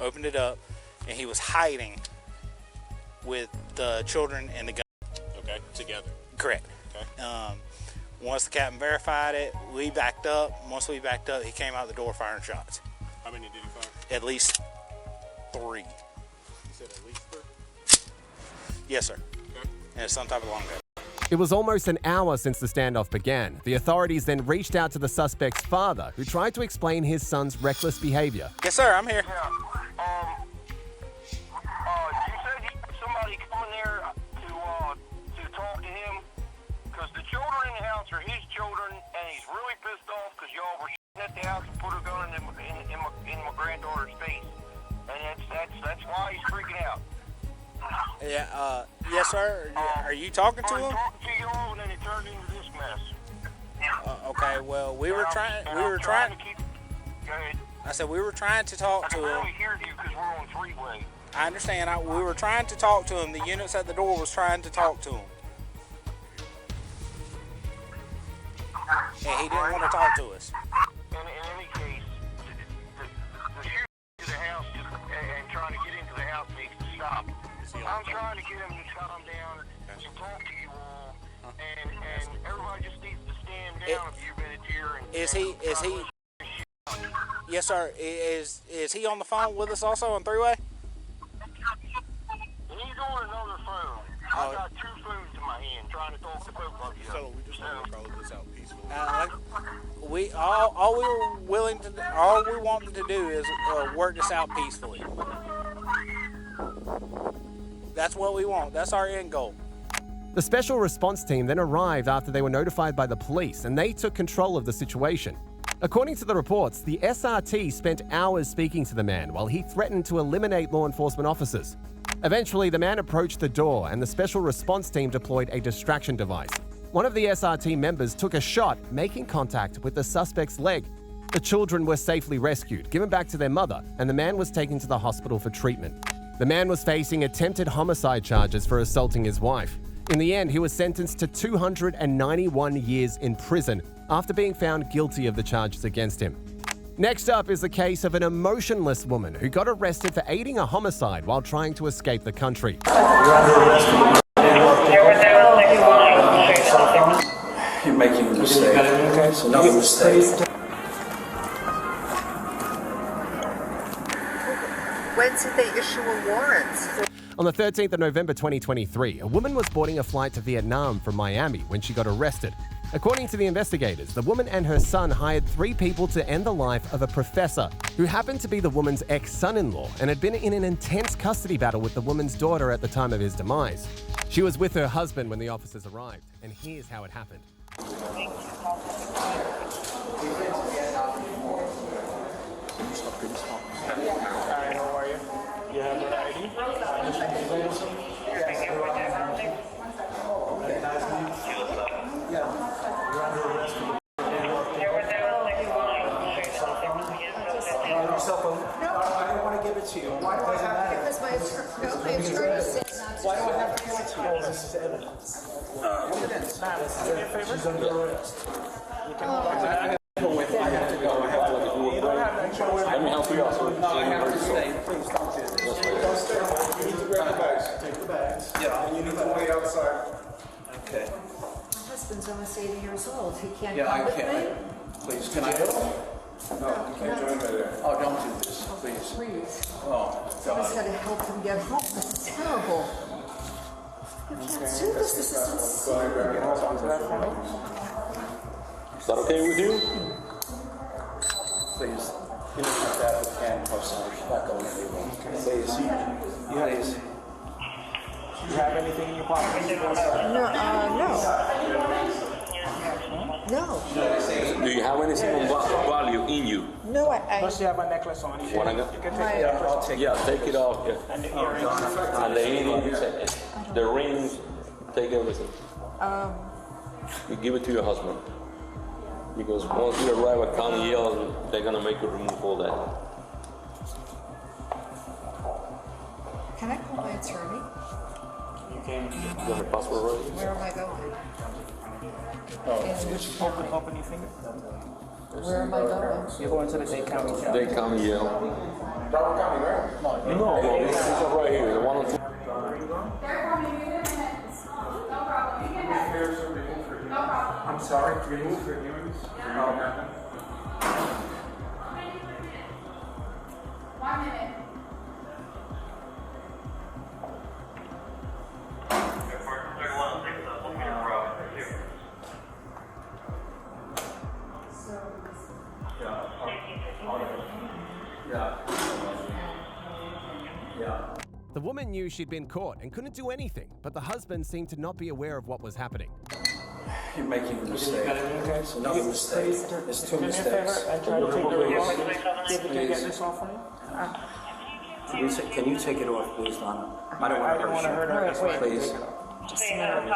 Opened it up, and he was hiding with the children and the gun. Together. Correct. Once the captain verified it, we backed up. Once we backed up, he came out the door firing shots. How many did he fire? At least 3. You said at least 3? Yes, sir. And it's some type of long gun. It was almost an hour since the standoff began. The authorities then reached out to the suspect's father, who tried to explain his son's reckless behavior. Yes, sir, I'm here. You said somebody come in there to talk to him, because the children in the house are his children, and he's really pissed off because y'all were at the house and put a gun in my granddaughter's face, and that's why he's freaking out. Yeah, yes, sir. Are you talking to him? I was talking to y'all, and then it turned into this mess. Okay, well, we were trying. To keep. Go ahead. I said we were trying to talk to him. I can barely hear you because we're on freeway. I understand. We were trying to talk to him. The units at the door was trying to talk to him. And he didn't want to talk to us. In any case, the shooting to the house and trying to get into the house needs to stop. I'm trying to get him to calm down and talk to you all, and everybody just needs to stand down a few minutes here. Is he? Yes, sir. Is he on the phone with us also on three-way? He's on another phone. I got 2 phones in my hand trying to talk to both of you. So we just want to work all this out peacefully. All we wanted to do is work this out peacefully. That's what we want. That's our end goal. The special response team then arrived after they were notified by the police, and they took control of the situation. According to the reports, the SRT spent hours speaking to the man while he threatened to eliminate law enforcement officers. Eventually, the man approached the door and the special response team deployed a distraction device. One of the SRT members took a shot, making contact with the suspect's leg. The children were safely rescued, given back to their mother, and the man was taken to the hospital for treatment. The man was facing attempted homicide charges for assaulting his wife. In the end, he was sentenced to 291 years in prison after being found guilty of the charges against him. Next up is the case of an emotionless woman who got arrested for aiding a homicide while trying to escape the country. You're making a mistake. Not a mistake. When did they issue a warrant? On the 13th of November 2023, a woman was boarding a flight to Vietnam from Miami when she got arrested. According to the investigators, the woman and her son hired 3 people to end the life of a professor who happened to be the woman's ex-son-in-law and had been in an intense custody battle with the woman's daughter at the time of his demise. She was with her husband when the officers arrived, and here's how it happened. Hi, how are you? You have an ID? I don't want to give it to you. Why do I have to? Because my attorney said not to. Why do I have to give it to you? This is evidence. She's under arrest. I have to go. I have to go. Let me help you out. No, I have to stay. Please don't do this. almost 80 years old. He can't Yeah, come I with can't. me? Please, can I help? No, you can't join me there. Oh, don't do this, please. Please. Oh, Someone's got God. to help him get home. This is terrible. You can't do this. This is insane. Is that okay with you? Please, you know my dad with handcuffs on. She's not going anywhere. Please, please. You have anything in your pocket? No, no. Do you have anything of value in you? No, I Plus, you have a necklace on. You can take the necklace off. Take it off. Yeah. And the earrings. And the earrings, the rings, take everything. You give it to your husband. Because once you arrive at County Yale, they're gonna make you remove all that. Can I call my attorney? You can. You have a passport ready? Where am I going? Just open your finger. Where am I going? You're going to the Dade County Jail. Dade County Yale. Broward County, right? No, this is right here. The one on top. I'm sorry, remove your earrings. The woman knew she'd been caught and couldn't do anything, but the husband seemed to not be aware of what was happening. You're making a mistake. It's another mistake. It's two mistakes. And try to take the ring off. See if we can get this off for you. Can you take it off, please, Donna? I don't want to hurt you. Please. Just a minute.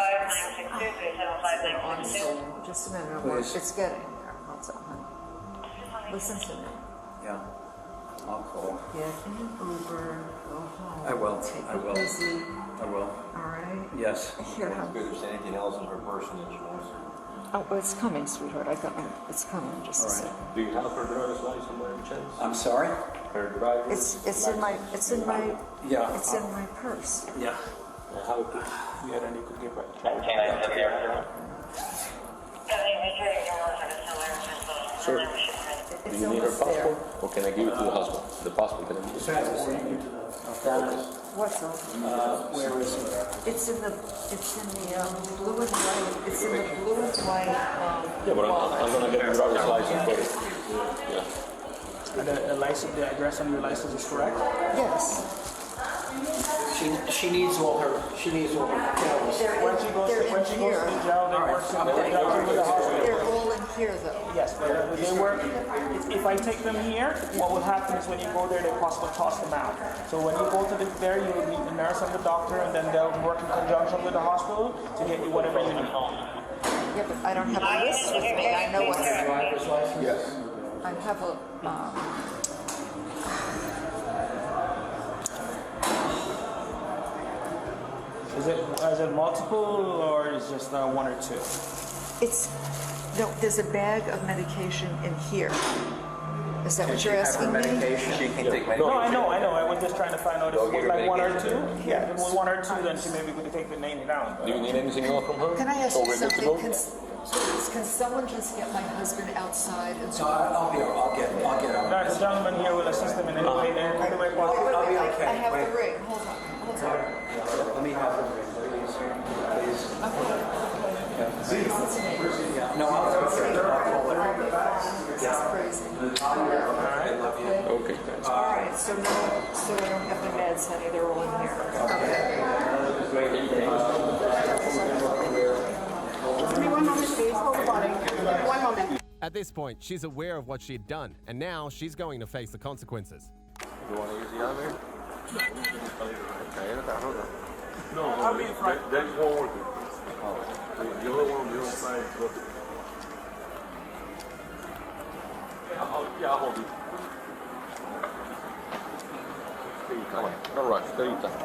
Just a minute. Please. It's getting there. What's up, honey? Listen to me. Yeah. I'll call. Get in an Uber. Go home. I will. Take I it will. easy. I will. All right. Yes. Here. If there's anything else in her person that she wants. Oh, it's coming, sweetheart. It's coming. Just a second. Do you have her driver's license by any chance? I'm sorry? Her driver's It's in my Yeah. it's in my purse. Yeah. How could you then you could give back. Sure. Do you need her passport? Or can I give it to the husband? The passport can I give it to the husband? What's up? Where is it? It's in the blue and white. It's in the blue and white. Yeah, but I'm gonna get her driver's license first. Yeah. And the license, the address on your license is correct? Yes. She needs all her details. When she goes to the jail, they work together with the hospital. They're all in here, though. Yes, they work. If I take them here, what will happen is when you go there, they possibly toss them out. So when you go to there, you will meet the nurse and the doctor, and then they'll work in conjunction with the hospital to get you whatever you need. Yeah, but I don't have a list with me. I know what's. Driver's license? Yes. I have a. Is it multiple or is just one or two? No. There's a bag of medication in here. Is that what you're asking me? She can take medication. No, I know. I was just trying to find out if it was like one or two. Yeah, if it was one or two, then she maybe could take the name down. Do you need anything else from her? Can I ask So you we're good to something? go? Can someone just get my husband outside and No, I'll get him. Right, the gentleman here will assist him in any way. I'll be okay. I have the ring. Hold on. Let me have the ring, please. No, I'll take it. That's crazy. Okay. All right, so I don't have the meds, honey. They're all in here. Give me 1 moment, please. Hold the body. 1 moment. At this point, she's aware of what she'd done, and now she's going to face the consequences. You want to use the elevator? No, I'll be in front. That won't work. The other one on the other side. I'll hold you. Stay tight. No rush. Stay tight.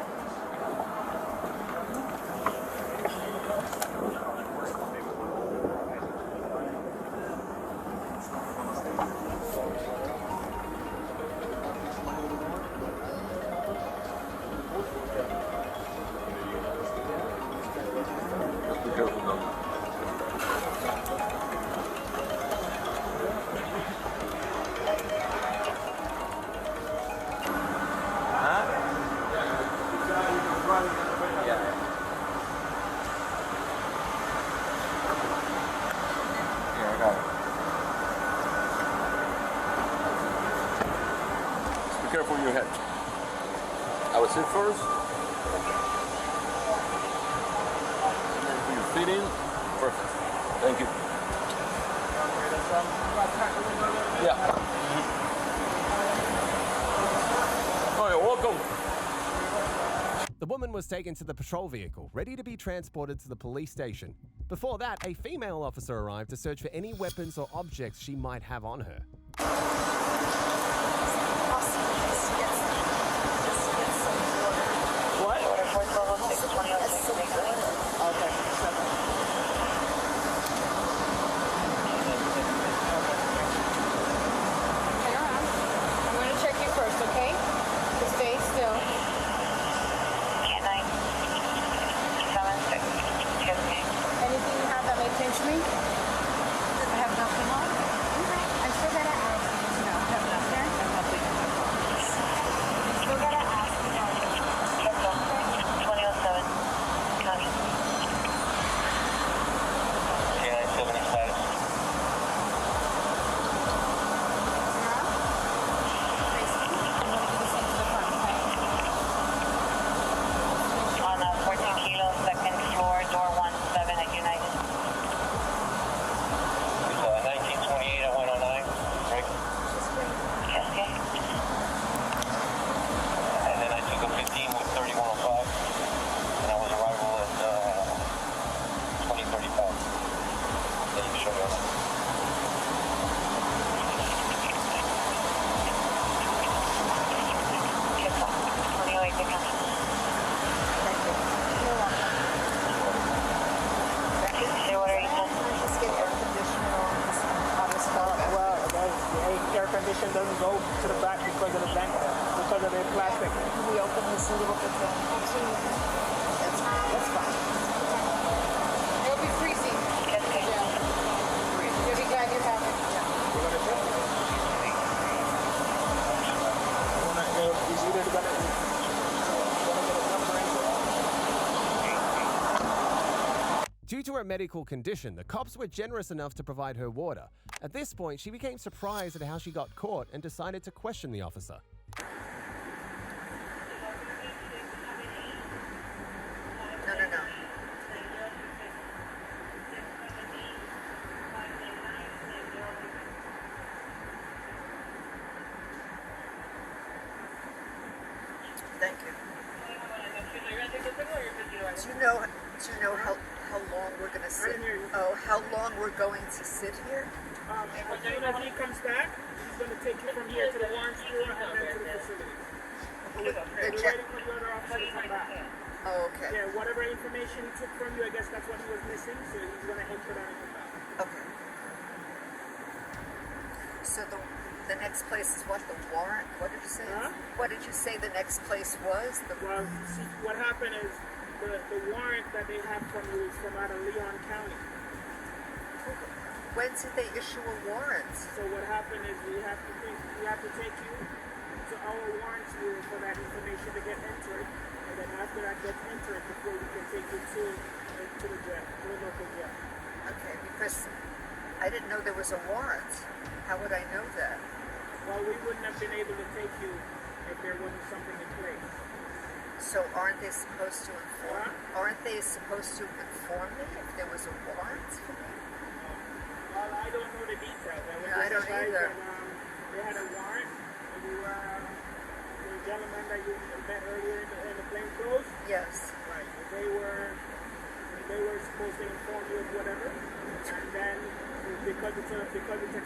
for your head. I would sit first. And then put your feet in. Perfect. Thank you. Yeah. Oh, you're welcome. The woman was taken to the patrol vehicle, ready to be transported to the police station. Before that, a female officer arrived to search for any weapons or objects she might have on her. What? Okay. Hang around. I'm going to check you first, okay? Just stay still. Anything you have that may pinch me? I have nothing on. I still gotta ask. No, I have nothing. I have nothing. Still gotta ask. 2007. County. Yeah, it's still in status. On 14 kilos, second floor, door 17 at United. It's 1928 at 109, right? Yes, okay. And then I took a 15 with 3105, and I was arrival at 2035. Then you show me on that. Yes, sir. 28, they come. What are you doing? Just get air conditioner on this car. Well, the air condition doesn't go to the back because of the vent, because of the plastic. Can we open this a little bit then? Absolutely. That's fine. It'll be freezing. Yes, okay. You'll be glad you have it. It's either gonna get a number into Due to her medical condition, the cops were generous enough to provide her water. At this point, she became surprised at how she got caught and decided to question the officer. No. Thank you. Do you know how long we're going to sit? Oh, how long we're going to sit here? as soon as he comes back, he's going to take you from here to the warrant store and then to the facility. We're waiting for the other officer to come back. Oh, okay. Yeah, whatever information he took from you, I guess that's what he was missing, so he's going to enter that and come back. Okay. So the next place is what? The warrant? What did you say? Huh? What did you say the next place was? Well, see, what happened is the warrant that they have from you is from out of Leon County. When did they issue a warrant? So what happened is we have to take you to our warrant bureau for that information to get entered, and then after that gets entered, before we can take you to the jail, to the local jail. Okay, because I didn't know there was a warrant. How would I know that? Well, we wouldn't have been able to take you if there wasn't something in place. So aren't they supposed to inform? Aren't they supposed to inform me if there was a warrant for me? Well, I don't know the details. I don't either. They had a warrant, and the gentleman that you met earlier in the plainclothes. Yes. Right. They were supposed to inform you of whatever, and then because it's a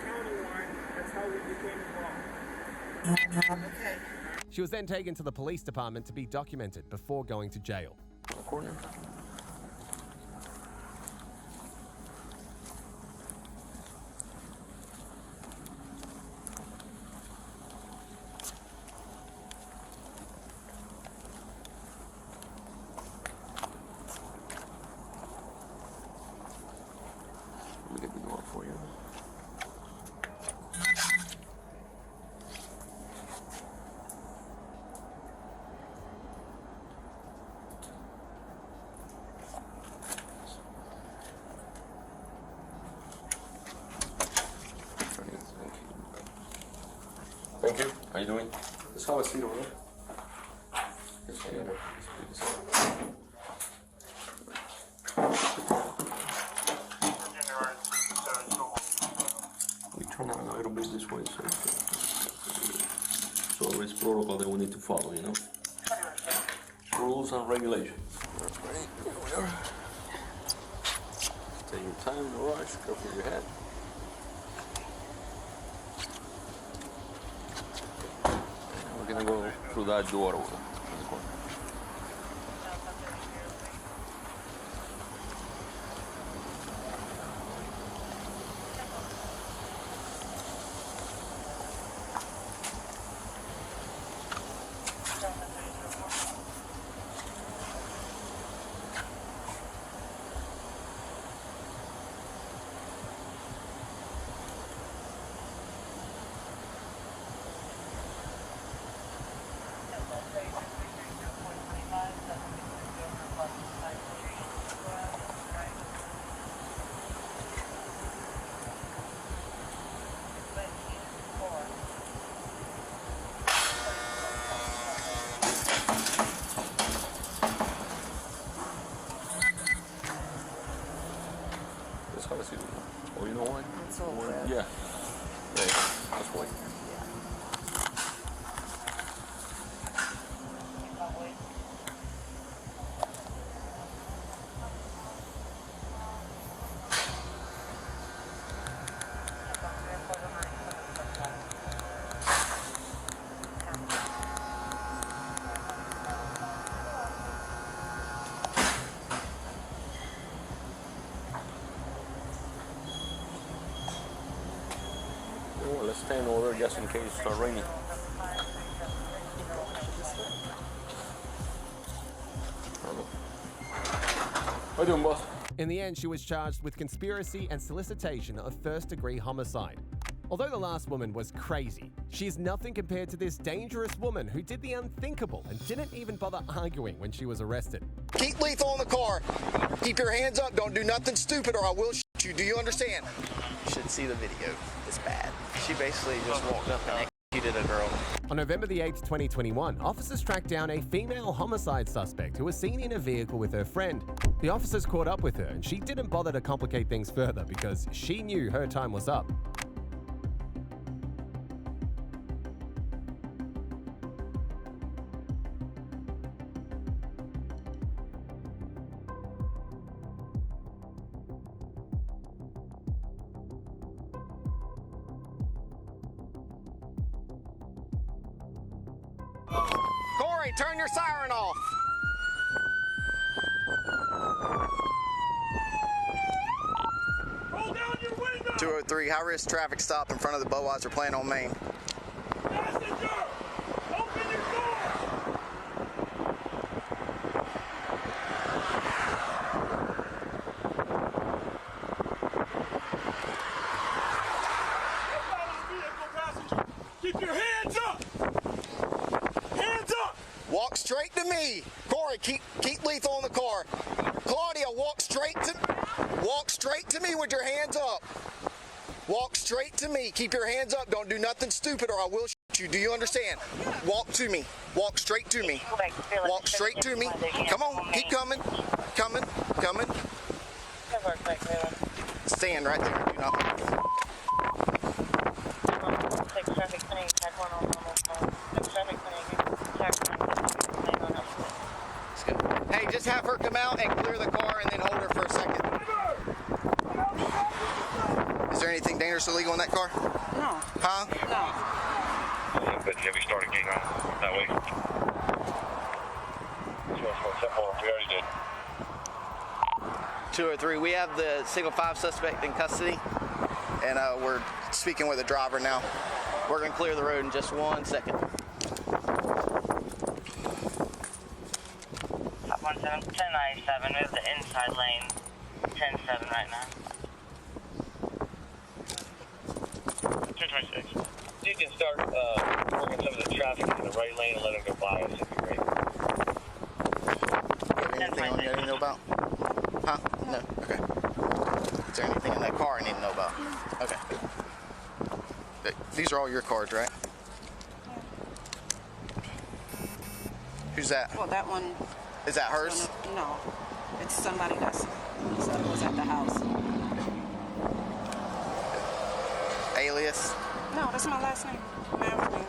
county warrant, that's how we became involved. Okay. She was then taken to the police department to be documented before going to jail. Let me get the door for you. Thank you. How you doing? Let's have a seat over there. We turn around a little bit this way, so it's protocol that we need to follow, you know? Rules and regulations. Right, here we are. Take your time, no rush, cover your head. We're gonna go through that door over there. In the corner. Oh, you know why? It's all red. Yeah. Yeah, that's why. Well, let's stand over there just in case it starts raining. How you doing, boss? In the end, she was charged with conspiracy and solicitation of first-degree homicide. Although the last woman was crazy, she's nothing compared to this dangerous woman who did the unthinkable and didn't even bother arguing when she was arrested. Keep lethal in the car. Keep your hands up. Don't do nothing stupid or I will shoot you. Do you understand? You should see the video. It's bad. She basically just walked up and executed a girl. On November the 8th, 2021, officers tracked down a female homicide suspect who was seen in a vehicle with her friend. The officers caught up with her and she didn't bother to complicate things further because she knew her time was up. Corey, turn your siren off. Roll down your window! 203, high-risk traffic stop in front of the Budweiser plant on Main. Passenger! Open your door! Keep your hands up! Hands up! Walk straight to me. Corey, keep lethal in the car. Claudia, walk straight to me with your hands up. Walk straight to me. Keep your hands up. Don't do nothing stupid or I will shoot you. Do you understand? Walk to me. Walk straight to me. Walk straight to me. Come on. Keep coming. Coming. Stand right there. Do not move. Hey, just have her come out and clear the car and then hold her for a second. Is there anything dangerous or illegal in that car? No. Huh? No. But have we started getting on that way? We already did. 203, we have the single 5 suspect in custody, and we're speaking with the driver now. We're going to clear the road in just 1 second. 1097, we have the inside lane, 10-7 right now. 226. You can start working some of the traffic in the right lane and let them go by us if you're ready. Anything on you I need to know about? Huh? No. Okay. Is there anything in that car I need to know about? Okay. These are all your cards, right? Who's that? Well, that one. Is that hers? No, it's somebody that was at the house. Alias? No, that's my last name. Marriage name.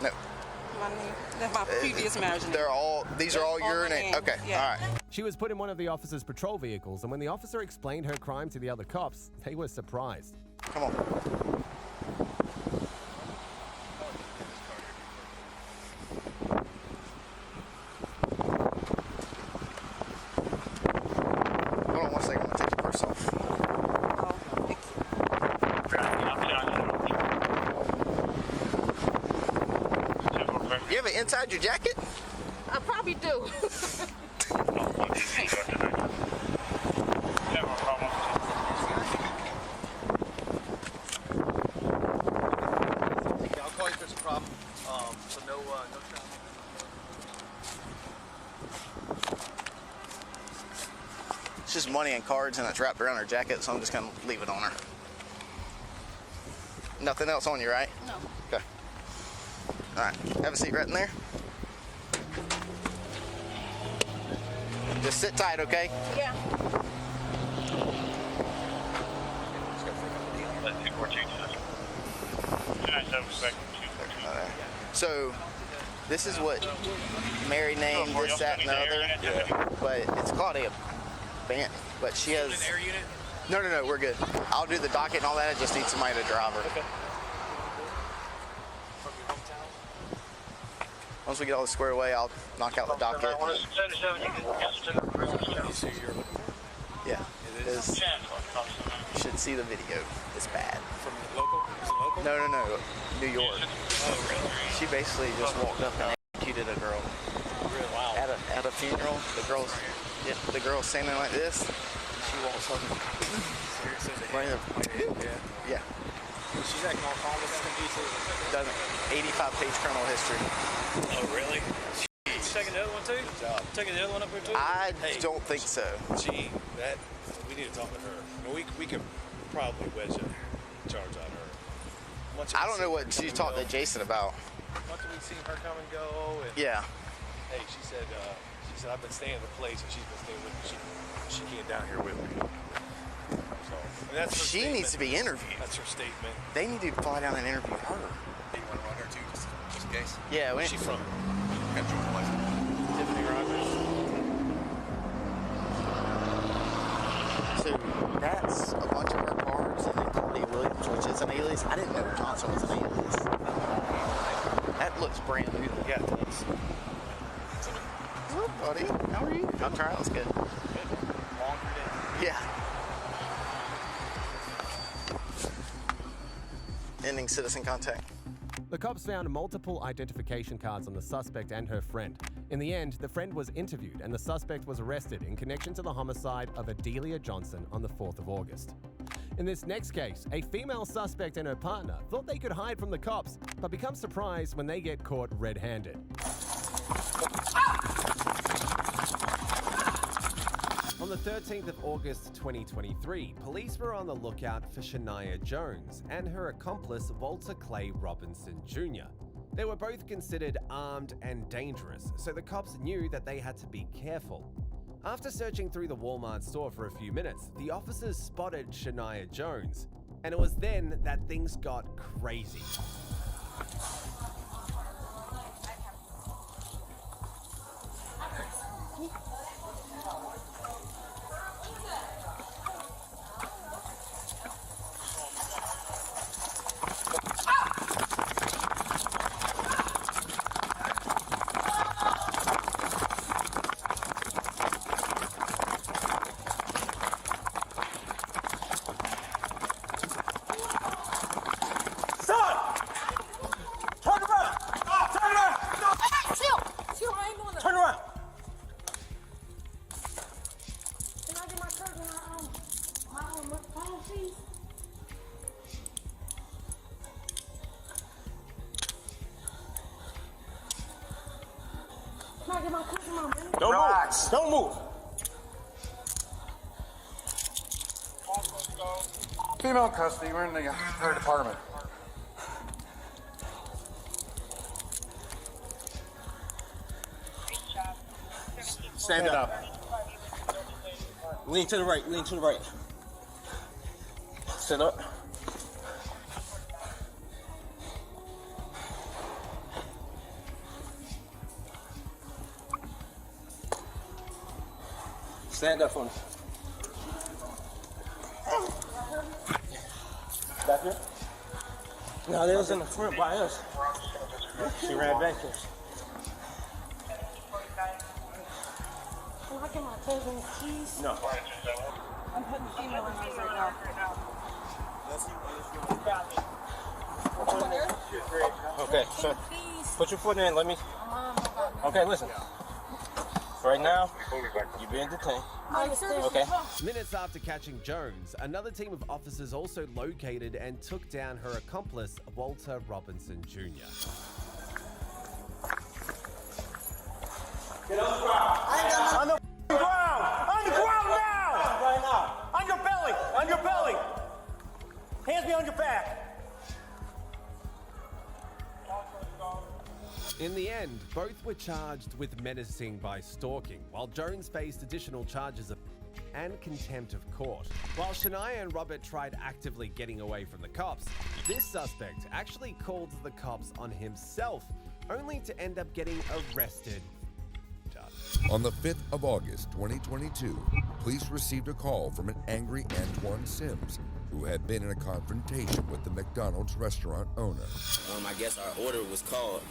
No. My name. That's my previous marriage name. These are all your names. Okay, yeah. all right. She was put in one of the officer's patrol vehicles, and when the officer explained her crime to the other cops, they were surprised. Come on. Hold on one second, I'm gonna take your purse off. You have it inside your jacket? I probably do. I'll call you if there's a problem. So no trouble. It's just money and cards, and it's wrapped around her jacket, so I'm just gonna leave it on her. Nothing else on you, right? No. Okay. All right. Have a seat right in there. Just sit tight, okay? Yeah. So, this is what married name, this, that, and the other. Yeah. But it's called a band. But she has. An air unit? No, we're good. I'll do the docket and all that. I just need somebody to drive her. Okay. Once we get all this squared away, I'll knock out the docket. Yeah, it is. You should see the video. It's bad. From the local? Is it local? No. New York. Oh, really? She basically just walked up and executed a girl. Really? Wow. At a funeral, the girl's standing like this. She walks up and right there. Yeah. She's acting all calm with that. Doesn't 85-page criminal history. Oh, really? Taking the other one too? Good job. Taking the other one up here too? I don't think so. Gee, we need to talk to her. I mean, we could probably wedge a charge on her. I don't know what she talked to Jason about. Once we've seen her come and go, and yeah. Hey, she said I've been staying at the place, and she's been staying with me. She came down here with me. So, and that's her she needs to be interviewed. That's her statement. They need to fly down and interview her. Do you want to run her too, just in case? Yeah. Where's she from? Country place. Tiffany Rogers. So that's a bunch of her cards, and then Claudia Williams, which is an alias. I didn't know Johnson was an alias. That looks brand new. Yeah, it does. Hello, buddy. How are you? I'm trying. That's good. Longer day. Yeah. Ending citizen contact. The cops found multiple identification cards on the suspect and her friend. In the end, the friend was interviewed and the suspect was arrested in connection to the homicide of Evi1 Johnson on the 4th of August. In this next case, a female suspect and her partner thought they could hide from the cops, but become surprised when they get caught red-handed. On the 13th of August 2023, police were on the lookout for Shania Jones and her accomplice Walter Clay Robinson Jr. They were both considered armed and dangerous, so the cops knew that they had to be careful. After searching through the Walmart store for a few minutes, the officers spotted Shania Jones, and it was then that things got crazy. Don't move. Don't move. Female in custody. We're in the her department. Stand up. Lean to the right, lean to the right. Sit up. Stand up for me. Back here? No, they was in the front by us. She ran back here. Can I get my cousin's keys? No. I'm putting the female in those right now. Okay, so put your foot in, let me. Okay, listen. Right now, you're being detained. Okay. Minutes after catching Jones, another team of officers also located and took down her accomplice, Walter Robinson Jr. Get on the ground. On the ground. On the ground now. Right now. On your belly. On your belly. Hands me on your back. In the end, both were charged with menacing by stalking, while Jones faced additional charges of and contempt of court. While Shania and Robert tried actively getting away from the cops, this suspect actually called the cops on himself, only to end up getting arrested. On the 5th of August, 2022, police received a call from an angry Antoine Sims, who had been in a confrontation with the McDonald's restaurant owner. I guess our order was called,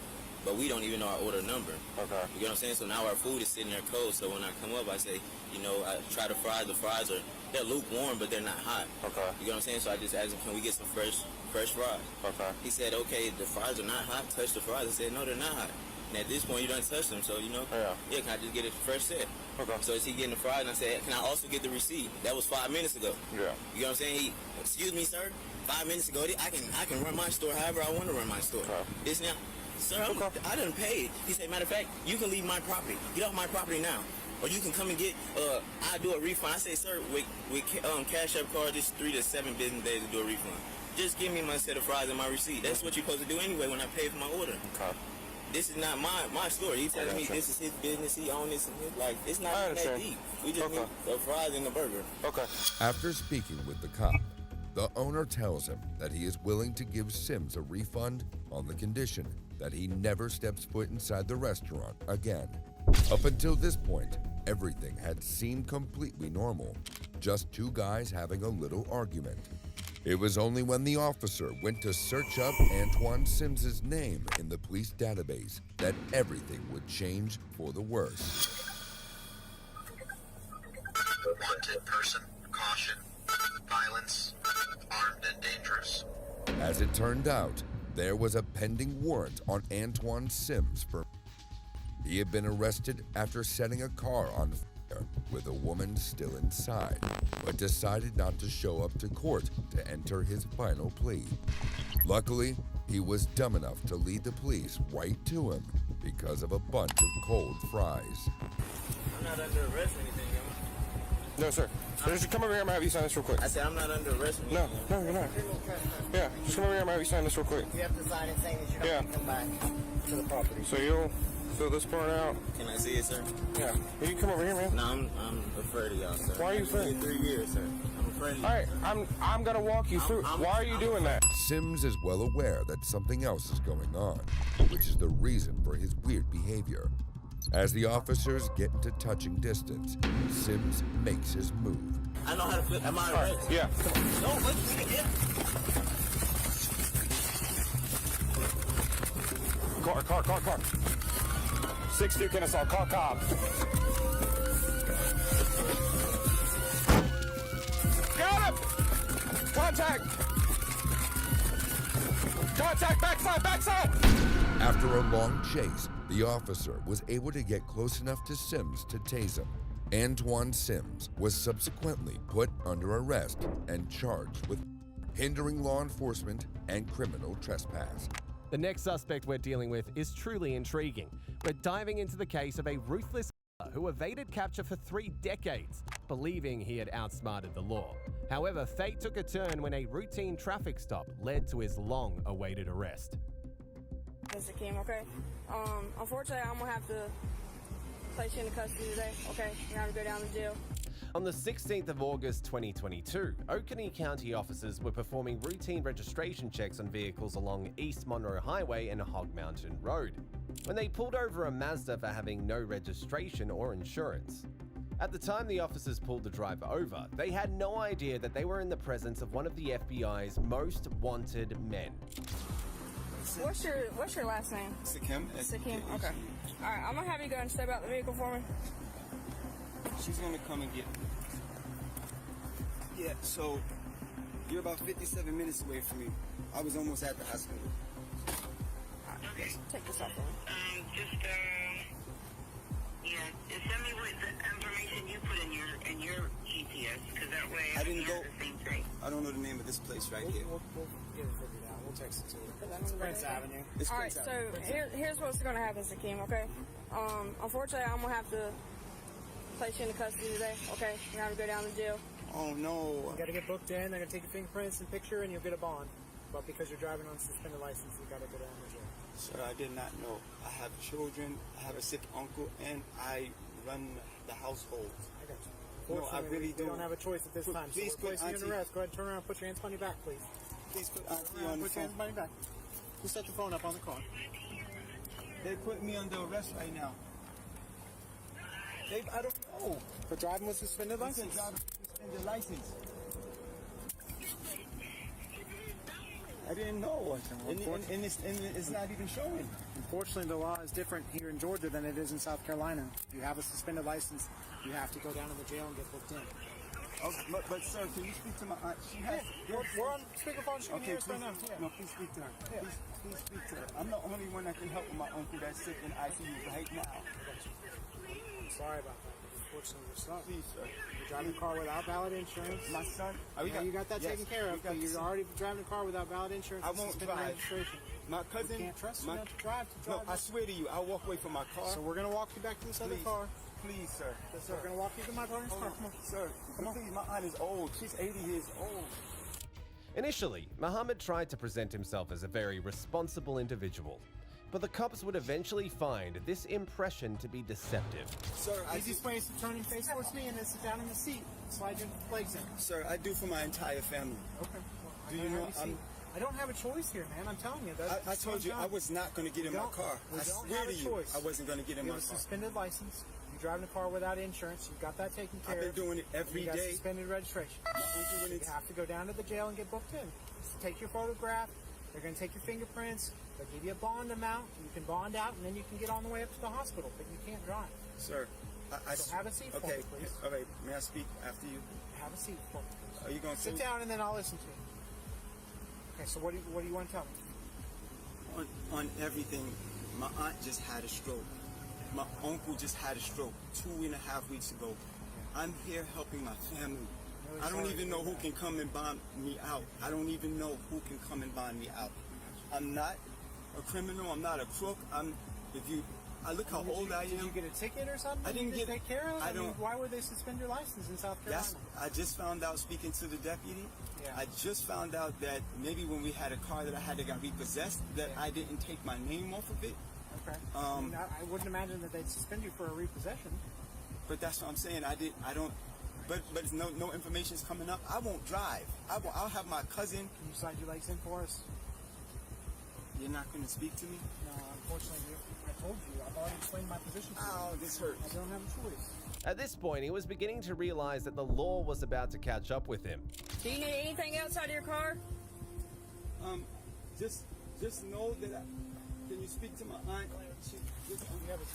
but we don't even know our order number. Okay. You know what I'm saying? So now our food is sitting there cold, so when I come up, I say, you know, I try the fries are, they're lukewarm, but they're not hot. Okay. You know what I'm saying? So I just asked him, can we get some fresh fries? Okay. He said, okay, the fries are not hot, touch the fries. I said, no, they're not hot. And at this point, you don't touch them, so, you know, yeah, can I just get it fresh set? Okay. So is he getting the fries? And I said, can I also get the receipt? That was 5 minutes ago. Yeah. You know what I'm saying? He, excuse me, sir, 5 minutes ago, I can run my store however I want to run my store. Okay. This now, sir, I done paid. He said, matter of fact, you can leave my property. Get off my property now. Or you can come and get, I'll do a refund. I say, sir, with Cash App card, it's 3 to 7 business days to do a refund. Just give me my set of fries and my receipt. That's what you're supposed to do anyway when I pay for my order. Okay. This is not my store. He telling me this is his business. He owns this. Like, it's not that deep. We just need the fries and the burger. Okay. After speaking with the cop, the owner tells him that he is willing to give Sims a refund on the condition that he never steps foot inside the restaurant again. Up until this point, everything had seemed completely normal. Just two guys having a little argument. It was only when the officer went to search up Antoine Sims's name in the police database that everything would change for the worse. Wanted person, caution, violence, armed and dangerous. As it turned out, there was a pending warrant on Antoine Sims for he had been arrested after setting a car on fire with a woman still inside, but decided not to show up to court to enter his final plea. Luckily, he was dumb enough to lead the police right to him because of a bunch of cold fries. I'm not under arrest or anything, am I? No, sir. Just come over here. I'm gonna have you sign this real quick. I said I'm not under arrest or anything. No, you're not. Yeah, just come over here. I'm gonna have you sign this real quick. You have to sign it saying that you're not going to come back to the property. So you'll fill this part out. Can I see it, sir? Yeah. You can come over here, man. No, I'm afraid of y'all, sir. Why are you afraid? It's been 3 years, sir. I'm afraid of you. All right, I'm gonna walk you through. Why are you doing that? Sims is well aware that something else is going on, which is the reason for his weird behavior. As the officers get into touching distance, Sims makes his move. I know how to flip. Am I right? Yeah. No, let's get it. Car. 6-2 Kennesaw, call cop. Got him! Contact, backside! After a long chase, the officer was able to get close enough to Sims to tase him. Antoine Sims was subsequently put under arrest and charged with hindering law enforcement and criminal trespass. The next suspect we're dealing with is truly intriguing. We're diving into the case of a ruthless killer who evaded capture for 3 decades, believing he had outsmarted the law. However, fate took a turn when a routine traffic stop led to his long-awaited arrest. Mr. Kim, okay? Unfortunately, I'm gonna have to place you into custody today, okay? You're gonna go down to jail. On the 16th of August 2022, Oconee County officers were performing routine registration checks on vehicles along East Monroe Highway and Hog Mountain Road, when they pulled over a Mazda for having no registration or insurance. At the time the officers pulled the driver over, they had no idea that they were in the presence of one of the FBI's most wanted men. What's your last name? Sakim. Sakim, okay. Alright, I'm gonna have you go and step out the vehicle for me. She's gonna come and get me. Yeah, so you're about 57 minutes away from me. I was almost at the hospital. Take this off. Yeah, send me what the information you put in your GPS, because that way I didn't go. The same thing. I don't know the name of this place right here. We'll get it figured out. We'll text it to you. It's Prince Avenue. It's Alright, Prince so Avenue. here's what's gonna happen, Sakim, okay? Unfortunately, I'm gonna have to place you into custody today, okay? You're gonna go down to jail. Oh no. You gotta get booked in. They're gonna take your fingerprints and picture, and you'll get a bond. But because you're driving on suspended license, you gotta go down to jail. Sir, I did not know. I have children, I have a sick uncle, and I run the household. I got you. No, I really We don't have a choice at this time. Please so we're put placing you in Auntie. arrest. Go ahead and turn around and put your hands on your back, please. Please put Auntie Turn around, on the put your hands phone. behind your back. Who set the phone up on the car? They put me under arrest right now. I don't know. For driving with suspended They license. said driving with suspended license. I didn't know. And it's not even showing. Unfortunately, the law is different here in Georgia than it is in South Carolina. If you have a suspended license, you have to go down to the jail and get booked in. Oh, but sir, can you speak to my aunt? She has. We're on speakerphone. She can hear us right now. Yeah. No, please speak to her. Please speak to her. I'm the only one that can help with my uncle that's sick in ICU right now. I'm sorry about that. Unfortunately, your son. Please, sir. You're driving a car without valid insurance. My son. You got that taken care of. But you're already driving a car without valid insurance. I and won't suspended drive. registration. My cousin. We can't trust you not to drive. No, I swear to you, I'll walk away from my car. So we're gonna walk you back to this other car. Please, sir. So we're gonna walk you to my partner's car. Come on, sir. Come on. Please, my aunt is old. She's 80 years old. Initially, Muhammad tried to present himself as a very responsible individual, but the cops would eventually find this impression to be deceptive. Sir, easiest way is to turn your face towards me and then sit down in the seat. Slide your legs in. Sir, I do for my entire family. Okay. Do you know I don't have a choice here, man. I'm telling you. I told you I was not going to get in my car. I swear to you, I wasn't going to get in my car. You have a suspended license. You're driving a car without insurance. You've got that taken care of. I've been doing it every you got day. Suspended registration. You have to go down to the jail and get booked in. Just take your photograph. They're going to take your fingerprints. They'll give you a bond amount. You can bond out, and then you can get on the way up to the hospital. But you can't drive. Sir, so have a seat for me, please. All right. May I speak after you? Have a seat for me, please. Are you going to sit down, and then I'll listen to you. Okay. So what do you want to tell me? On everything, my aunt just had a stroke. My uncle just had a stroke 2.5 weeks ago. I'm here helping my family. I don't even know who can come and bond me out. I don't even know who can come and bond me out. I'm not a criminal. I'm not a crook. I look how old I am. Did you get a ticket or something? I didn't get take care of. I don't. Why would they suspend your license in South Carolina? I just found out speaking to the deputy. Yeah. I just found out that maybe when we had a car that I had that got repossessed, that I didn't take my name off of it. Okay. I wouldn't imagine that they'd suspend you for a repossession. But that's what I'm saying. I don't. But no information's coming up. I won't drive. I'll have my cousin. Can you slide your legs in for us? You're not going to speak to me? No, unfortunately, I told you. I've already explained my position to you. Oh, this hurts. I don't have a choice. At this point, he was beginning to realize that the law was about to catch up with him. Do you need anything else out of your car? Just know that can you speak to my aunt? You have a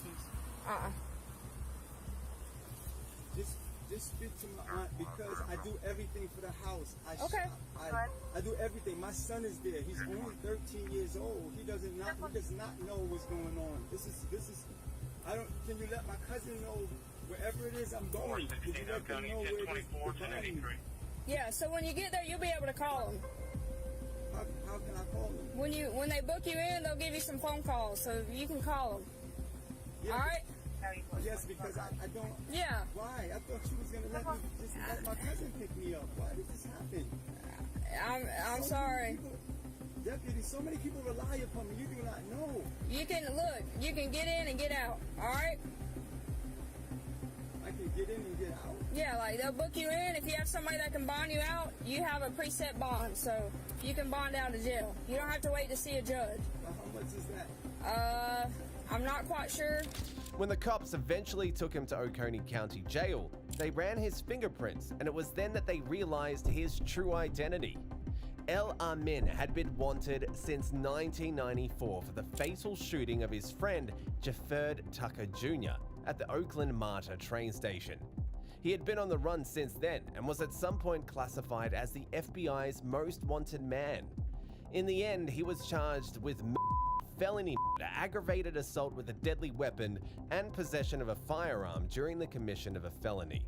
keys. Just speak to my aunt because I do everything for the house. I do everything. My son is there. He's only 13 years old. He does not know what's going on. This is. Can you let my cousin know wherever it is I'm going? Could you let them know where it is? Yeah. So when you get there, you'll be able to call them. How can I call them? When they book you in, they'll give you some phone calls, so you can call them. Yeah. All right. Yes, because I don't. Yeah. Why? I thought she was gonna let my cousin pick me up. Why did this happen? I'm sorry. Deputy, so many people rely upon me. You do not know. You can get in and get out. All right. Yeah, like they'll book you in. If you have somebody that can bond you out, you have a preset bond, so you can bond out of jail. You don't have to wait to see a judge. How much is that? I'm not quite sure. When the cops eventually took him to Oconee County Jail, they ran his fingerprints, and it was then that they realized his true identity. Ller had been wanted since 1994 for the fatal shooting of his friend Jafferd Tucker Jr. at the Oakland MARTA train station. He had been on the run since then and was at some point classified as the FBI's most wanted man. In the end, he was charged with felony, aggravated assault with a deadly weapon, and possession of a firearm during the commission of a felony.